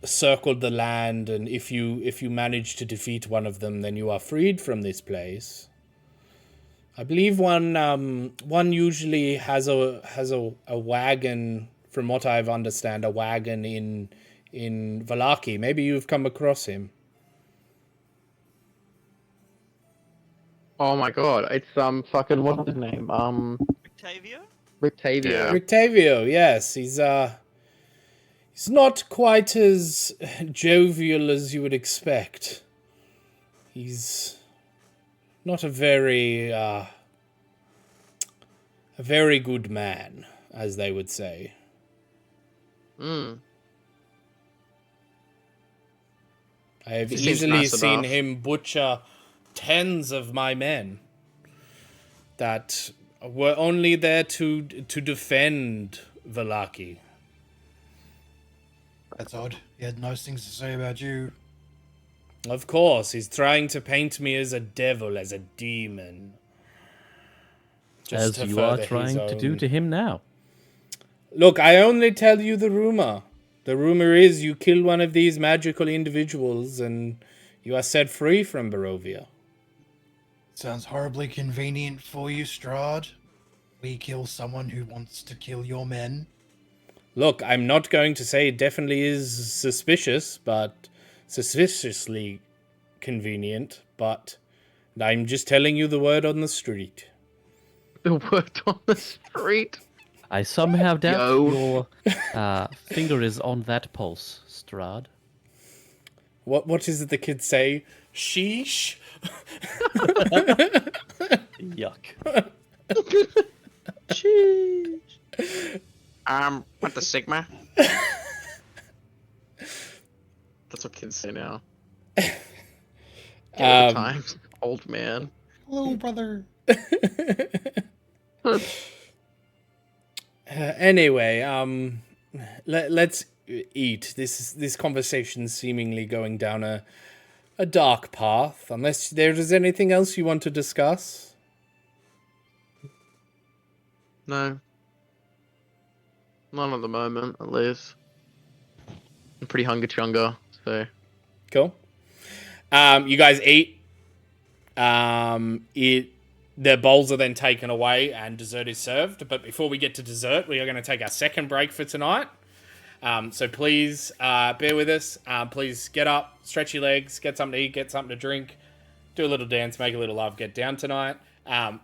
circled the land, and if you manage to defeat one of them, then you are freed from this place. I believe one usually has a wagon. From what I've understand, a wagon in Vallaki. Maybe you've come across him. Oh my god, it's fucking what's his name? Octavio? Rictavio. Yeah. Rictavio, yes, he's not quite as jovial as you would expect. He's not a very good man, as they would say. Hmm. I have He seems easily nice seen enough. him butcher tens of my men that were only there to defend Vallaki. That's odd. He had nice things to say about you. Of course, he's trying to paint me as a devil, as a demon. As to you are further his trying to do own- to him now. Look, I only tell you the rumor. The rumor is you kill one of these magical individuals and you are set free from Barovia. Sounds horribly convenient for you, Strahd. We kill someone who wants to kill your men. Look, I'm not going to say it definitely is suspicious, but suspiciously convenient, but I'm just telling you the word on the street. The word on the street. I somehow doubt Yo. your finger is on that pulse, Strahd. What is it the kids say? Sheesh? Yuck. Jeez. What the Sigma? That's what kids say now. All the time. Old man. Hello, brother. Anyway, let's eat. This conversation's seemingly going down a dark path. Unless there is anything else you want to discuss. No. None at the moment, at least. I'm pretty hunger-chunga, so... Cool. You guys eat. The bowls are then taken away and dessert is served. But before we get to dessert, we are going to take our second break for tonight. So please bear with us. Please get up, stretch your legs, get something to eat, get something to drink, do a little dance, make a little love, get down tonight.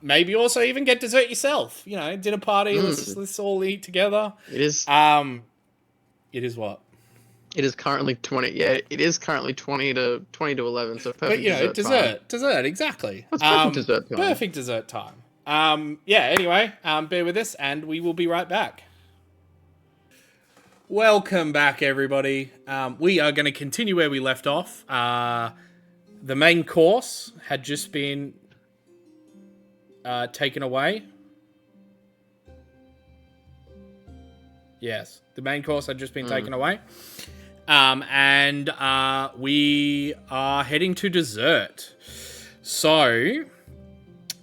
Maybe also even get dessert yourself. You know, dinner party. Let's all eat together. It is... It is what? It is currently 20... Yeah, it is currently 20 to 11, so perfect. But, you know, time. dessert, exactly. That's perfect dessert time. Perfect dessert time. Yeah, anyway, bear with us, and we will be right back. Welcome back, everybody. We are going to continue where we left off. The main course had just been taken away. Yes, the main course had just been taken away. And we are heading to dessert. So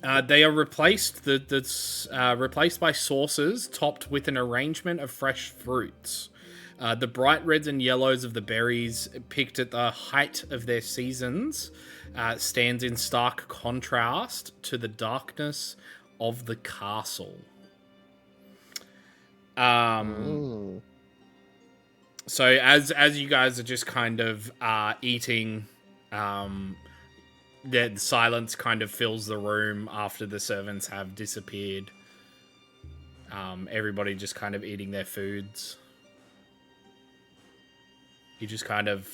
they are replaced. Replaced by sauces topped with an arrangement of fresh fruits. The bright reds and yellows of the berries, picked at the height of their seasons, stands in stark contrast to the darkness of the castle. So as you guys are just kind of eating, the silence kind of fills the room after the servants have disappeared. Everybody just kind of eating their foods. You just kind of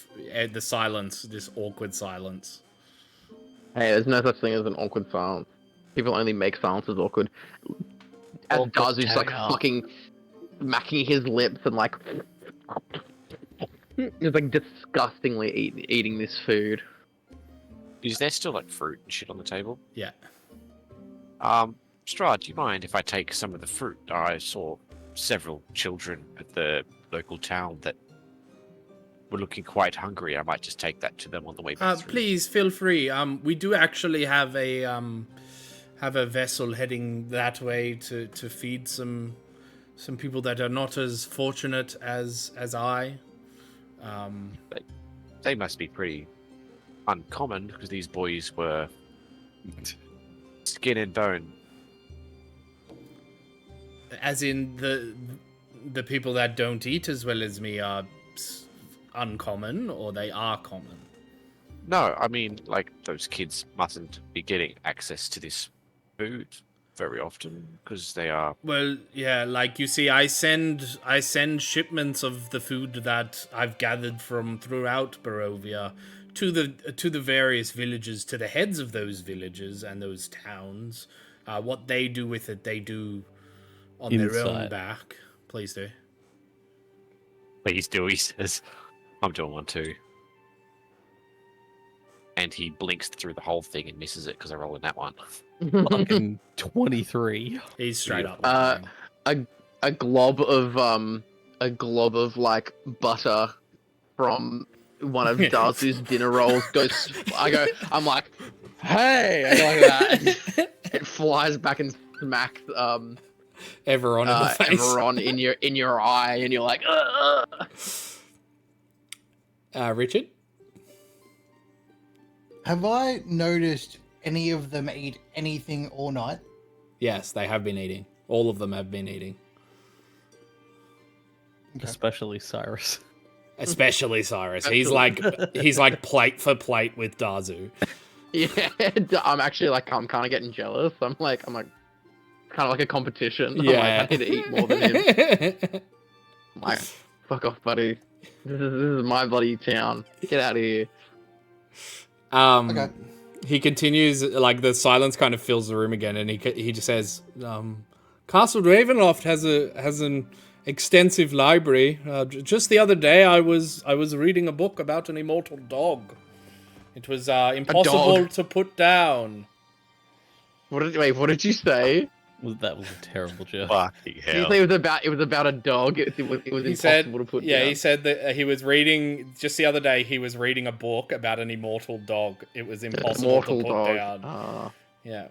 the silence, this awkward silence. Hey, there's no such thing as an awkward silence. People only make silences awkward. As Dazu's just like fucking smacking his lips and like he's like disgustingly eating this food. Is there still like fruit and shit on the table? Yeah. Strahd, do you mind if I take some of the fruit? I saw several children at the local town that were looking quite hungry. I might just take that to them on the way back through. Please feel free. We do actually have a vessel heading that way to feed some people that are not as fortunate as I. They must be pretty uncommon because these boys were skin and bone. As in the people that don't eat as well as me are uncommon, or they are common? No, I mean, like, those kids mustn't be getting access to this food very often because they are... Well, yeah, like you see, I send shipments of the food that I've gathered from throughout Barovia to the various villages, to the heads of those villages and those towns. What they do with it, they do on their own back. Please do. Please do, he says. I'm doing one too. And he blinks through the whole thing and misses it because I rolled in that one. Fucking 23. He's straight up. A glob of like butter from one of Darcy's dinner rolls goes. I'm like, hey! I go like that. It flies back and smacks Everon in the face. Everon in your eye, and you're like, ugh. Richard? Have I noticed any of them eat anything all night? Yes, they have been eating. All of them have been eating. Especially Cyrus. Especially Cyrus. He's like plate for plate with Dazu. Yeah, I'm actually like, I'm kind of getting jealous. I'm like, kind of like a competition. Yeah. I'm like, I need to eat more than him. I'm like, fuck off, buddy. This is my bloody town. Get out of here. Okay. He continues, like, the silence kind of fills the room again, and he just says, Castle Ravenloft has an extensive library. Just the other day, I was reading a book about an immortal dog. It was impossible to put down. What did you say? That was a terrible joke. Fucking Did you hell. say it was about a dog? It was impossible to put down. He said that he was reading, just the other day, he was reading a book about an immortal dog. It was impossible to put down. Yeah.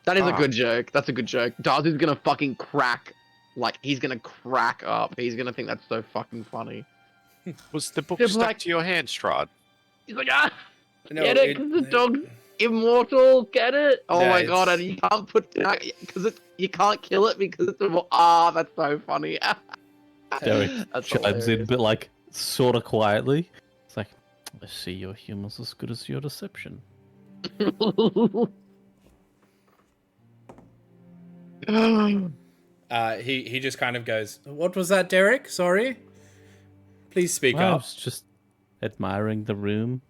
That is a good joke. That's a good joke. Darcy's gonna fucking crack. Like, he's gonna crack up. He's gonna think that's so fucking funny. Was the book It's stuck like- to your hand, Strahd? He's like, No, get it? Because the dog's immortal. Get it? Oh Yeah, my god! it's- And you can't put down because you can't kill it because it's immortal. Ah, that's so funny. Derek That's chimes in, hilarious. but like sort of quietly. It's like, I see your humor's as good as your deception. He just kind of goes, "What was that, Derek? Sorry? Please speak I up." was just admiring the room.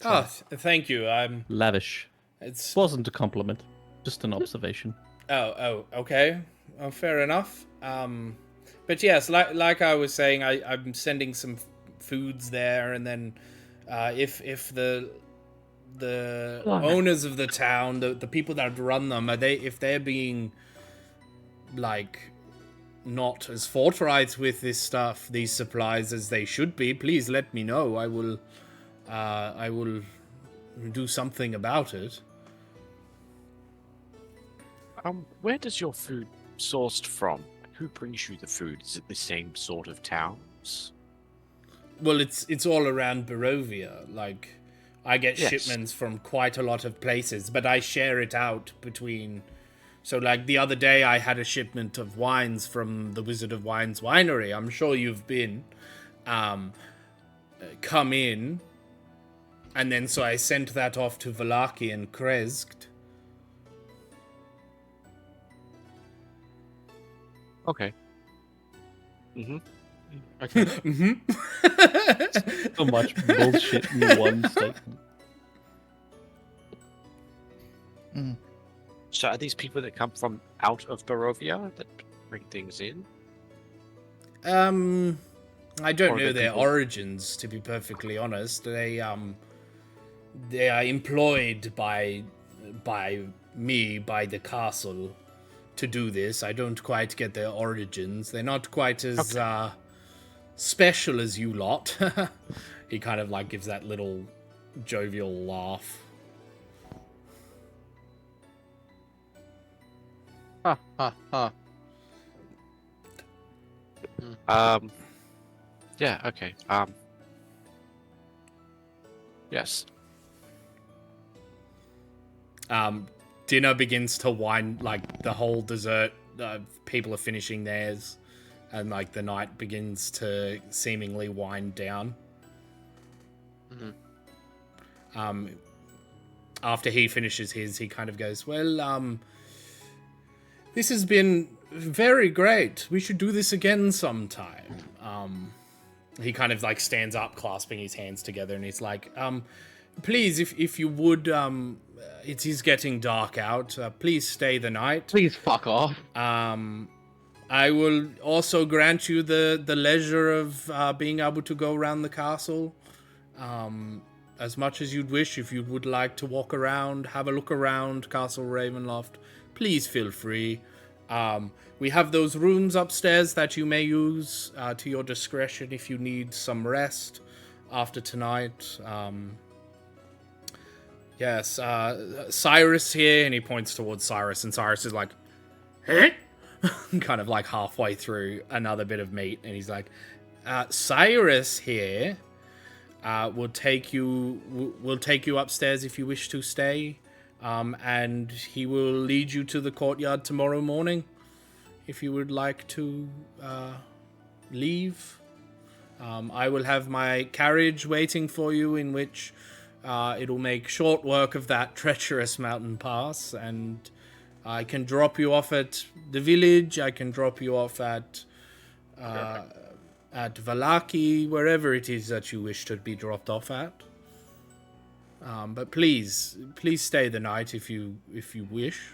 Oh, thank you. Lavish. It's Wasn't a compliment, just an observation. okay. Oh, fair enough. But yes, like I was saying, I'm sending some foods there, and then if the owners of the town, the people that run them, if they're being like not as forthright with this stuff, these supplies as they should be, please let me know. I will do something about it. Where does your food sourced from? Who brings you the food? Is it the same sort of towns? Well, it's all around Barovia. Like, I get Yes. shipments from quite a lot of places, but I share it out between. So, like, the other day I had a shipment of wines from the Wizard of Wines winery. I'm sure you've been. Come in. And then so I sent that off to Valaki and Kresgt. Okay. So much bullshit in one statement. So are these people that come from out of Barovia that bring things in? I don't Or know the their people- origins, to be perfectly honest. They are employed by the castle to do this. I don't quite get their origins. They're not quite as special as you lot. He kind of like gives that little jovial laugh. Ha ha ha. Yeah, okay. Yes. Dinner begins to wind, like the whole dessert, people are finishing theirs, and like the night begins to seemingly wind down. After he finishes his, he kind of goes, well, this has been very great. We should do this again sometime. He kind of like stands up, clasping his hands together, and he's like, please, if you would, it is getting dark out. Please stay the night. Please fuck off. I will also grant you the leisure of being able to go around the castle as much as you'd wish. If you would like to walk around, have a look around Castle Ravenloft, please feel free. We have those rooms upstairs that you may use to your discretion if you need some rest after tonight. Yes, Cyrus here, and he points towards Cyrus, and Cyrus is like, "Hey, kind of like halfway through another bit of meat, and he's like, Cyrus here will take you upstairs if you wish to stay, and he will lead you to the courtyard tomorrow morning if you would like to leave. I will have my carriage waiting for you, in which it'll make short work of that treacherous mountain pass, and I can drop you off at the village. I can drop you off at Valaki, wherever it is that you wish to be dropped off at. But please stay the night if you wish.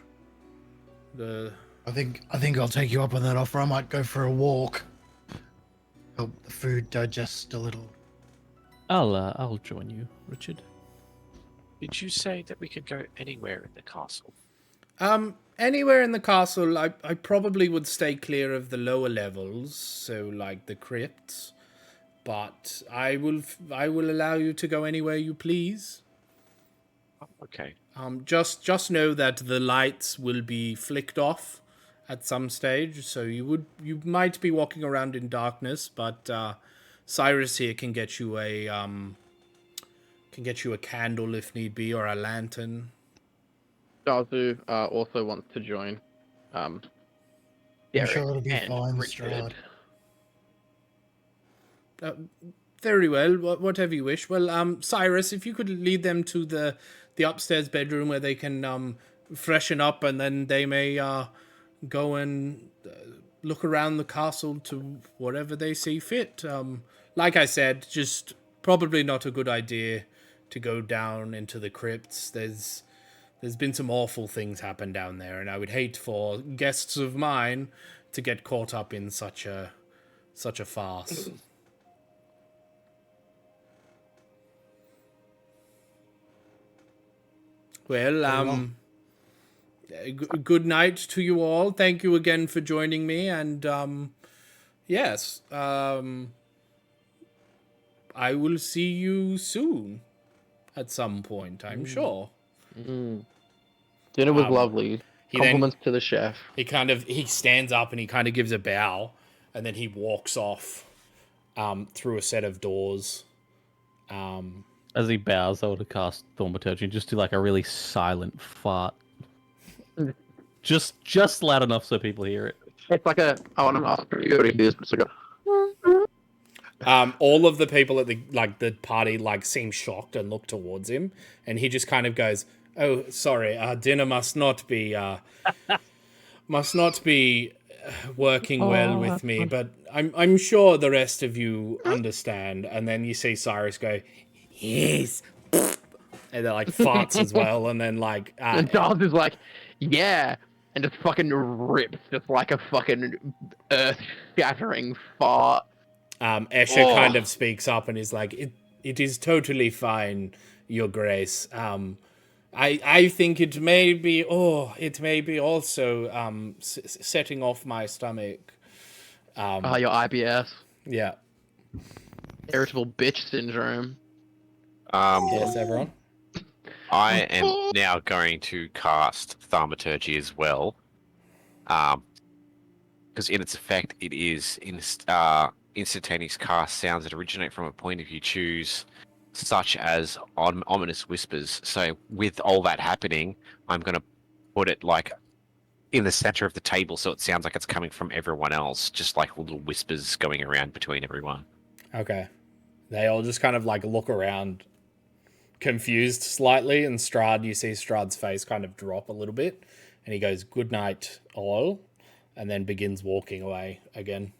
I think I'll take you up on that offer. I might go for a walk. Help the food digest a little. I'll join you, Richard. Did you say that we could go anywhere in the castle? Anywhere in the castle. I probably would stay clear of the lower levels, so like the crypts. But I will allow you to go anywhere you please. Oh, okay. Just know that the lights will be flicked off at some stage, so you might be walking around in darkness, but Cyrus here can get you a candle if need be, or a lantern. Dazu also wants to join. I'm Derek sure it'll be and fine, Richard. Strahd. Very well, whatever you wish. Well, Cyrus, if you could lead them to the upstairs bedroom where they can freshen up, and then they may go and look around the castle to whatever they see fit. Like I said, just probably not a good idea to go down into the crypts. There's been some awful things happen down there, and I would hate for guests of mine to get caught up in such a farce. Well, good night to you all. Thank you again for joining me, and yes, I will see you soon at some point, I'm sure. Dinner was lovely. Compliments to the chef. He stands up and he kind of gives a bow, and then he walks off through a set of doors. As he bows, I would have cast Thaumaturgy and just do like a really silent fart. just loud enough so people hear it. It's like I want to ask you already do this, but it's like all of the people at the party seem shocked and look towards him, and he just kind of goes, "Oh, sorry, dinner must not be working well with me, but I'm sure the rest of you understand." And then you see Cyrus go, "Yes," and they're like farts as well, and then and Charles is like, "Yeah," and just fucking rips just like a fucking earth-shattering fart. Escher kind of speaks up and is like, "It is totally fine, Your Grace. I think it may be also setting off my stomach." Your IBS. Yeah. Irritable bitch syndrome. Yes, everyone. I am now going to cast Thaumaturgy as well, because in its effect, it is instantaneous cast sounds that originate from a point of view choose, such as ominous whispers. So with all that happening, I'm going to put it in the center of the table, so it sounds like it's coming from everyone else, just like little whispers going around between everyone. Okay. They all just kind of look around, confused slightly, and you see Strahd's face kind of drop a little bit, and he goes, "Good night, all," and then begins walking away again.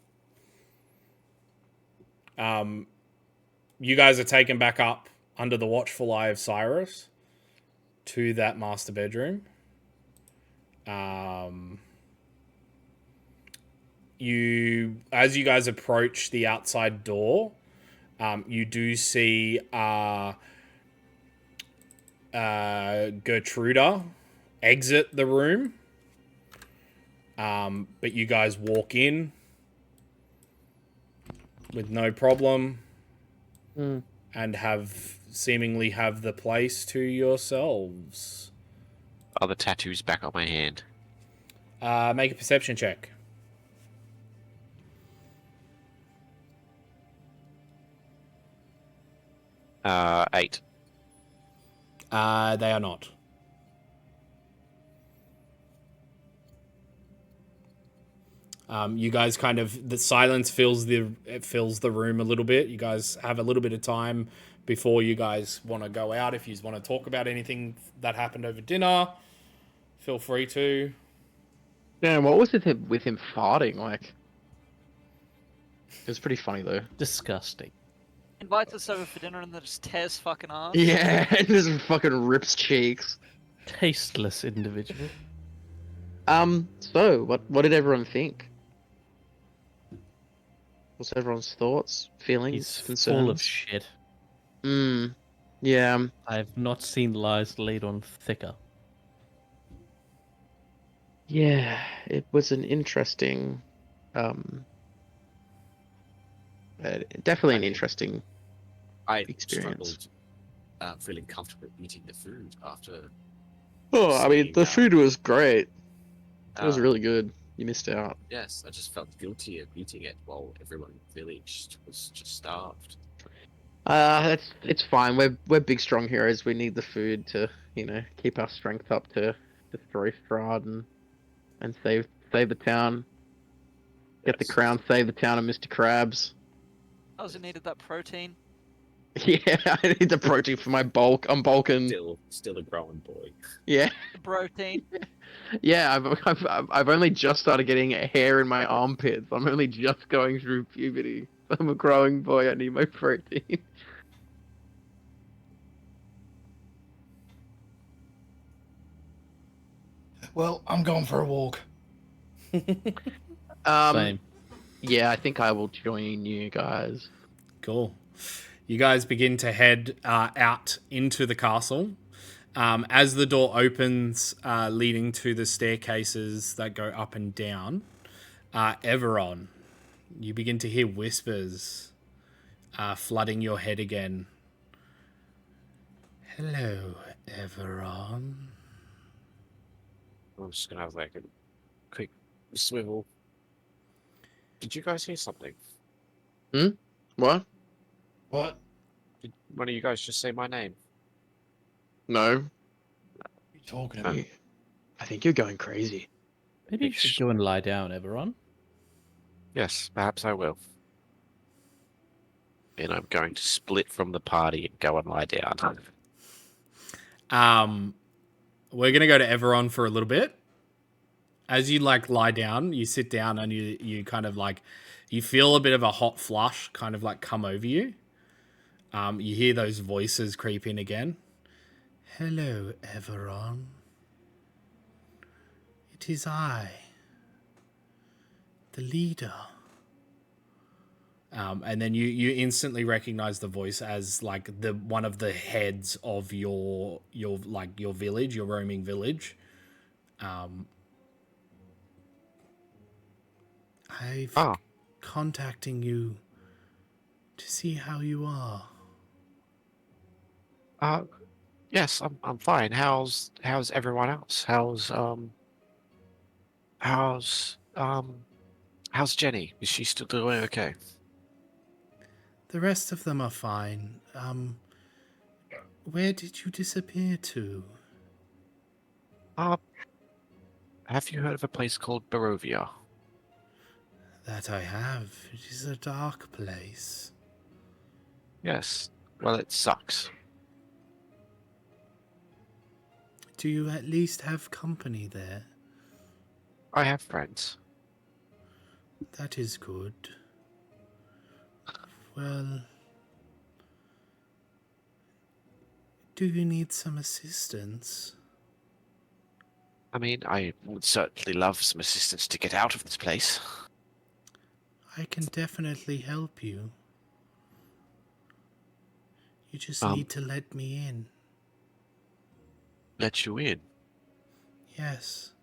You guys are taken back up under the watchful eye of Cyrus to that master bedroom. As you guys approach the outside door, you do see Gertruda exit the room, but you guys walk in with no problem and seemingly have the place to yourselves. Are the tattoos back on my hand? Make a perception check. 8. They are not. You guys kind of, the silence fills the room a little bit. You guys have a little bit of time before you guys want to go out. If you want to talk about anything that happened over dinner, feel free to. Damn, what was it with him farting? Like, it was pretty funny though. Disgusting. Invites us over for dinner and then just tears fucking ass. Yeah, it just fucking rips cheeks. Tasteless individual. So what did everyone think? What's everyone's thoughts, feelings, He's concerns? full of shit. Yeah. I've not seen lies laid on thicker. Yeah, it was an interesting, definitely an interesting I experience. struggled feeling comfortable eating the food after. Oh, I mean, seeing, the food was great. It was uh, really good. You missed out. Yes, I just felt guilty of eating it while everyone in the village was just starved. It's fine. We're big strong heroes. We need the food to, keep our strength up to destroy Strahd and save the town. Get the Yes. crown, save the town of Mr. Krabs. I also needed that protein. Yeah, I need the protein for my bulk. I'm bulking. Still a growing boy. Yeah, The protein. yeah. I've only just started getting hair in my armpits. I'm only just going through puberty. I'm a growing boy. I need my protein. Well, I'm going for a walk. Same. Yeah, I think I will join you guys. Cool. You guys begin to head out into the castle. As the door opens, leading to the staircases that go up and down, Everon, you begin to hear whispers flooding your head again. Hello, Everon. I'm just gonna have like a quick swivel. Did you guys hear something? What? What? Did one of you guys just say my name? No. What are you talking about? I think you're going crazy. Maybe you should go and lie down, everyone. Yes, perhaps I will. And I'm going to split from the party and go and lie down. We're gonna go to Everon for a little bit. As you lie down, you sit down and you kind of you feel a bit of a hot flush kind of come over you. You hear those voices creep in again. Hello, Everon. It is I, the leader. And then you instantly recognize the voice as the one of the heads of your village, your roaming village. I've contacting you to see how you are. Yes, I'm fine. How's everyone else? How's Jenny? Is she still doing okay? The rest of them are fine. Where did you disappear to? Have you heard of a place called Barovia? That I have. It is a dark place. Yes. Well, it sucks. Do you at least have company there? I have friends. That is good. Well, do you need some assistance? I mean, I would certainly love some assistance to get out of this place. I can definitely help you. You just need to let me in. Let you in? Yes,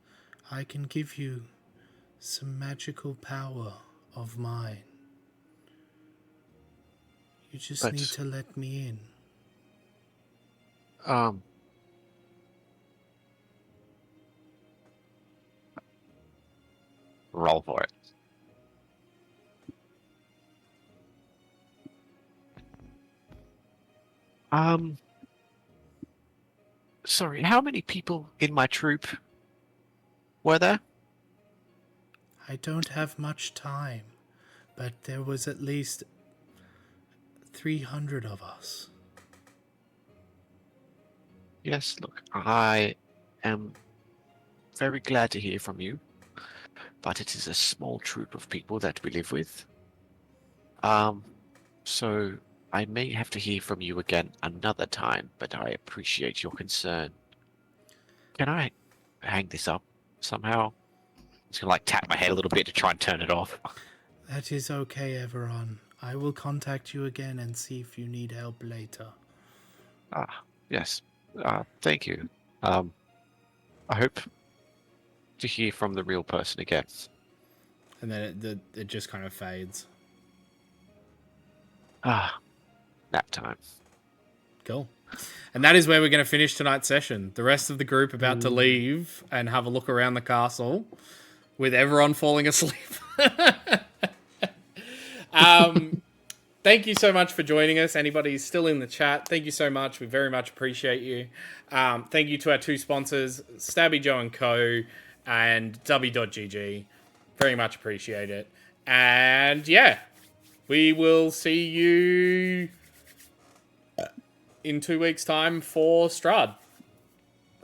I can give you some magical power of mine. You just need to let me in. Roll for it. Um, sorry, how many people in my troop were there? I don't have much time, but there was at least 300 of us. Yes, look, I am very glad to hear from you, but it is a small troop of people that we live with. So I may have to hear from you again another time, but I appreciate your concern. Can I hang this up somehow? Just gonna like tap my head a little bit to try and turn it off. That is okay, Everon. I will contact you again and see if you need help later. Ah, yes. Thank you. I hope to hear from the real person again. And then it just kind of fades. Ah, nap time. Cool. And that is where we're going to finish tonight's session. The rest of the group about to leave and have a look around the castle with everyone falling asleep. Thank you so much for joining us. Anybody who's still in the chat, thank you so much. We very much appreciate you. Thank you to our two sponsors, Stabby Joe & Co. and W.GG. Very much appreciate it. And yeah, we will see you in 2 weeks' time for Strahd.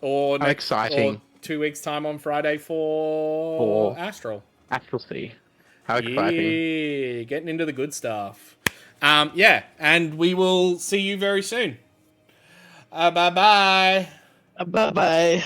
Or How exciting. Or 2 weeks' time on Friday for Astral. Astral Sea. How exciting. Yeah, getting into the good stuff. Yeah, and we will see you very soon. Bye-bye. Bye-bye.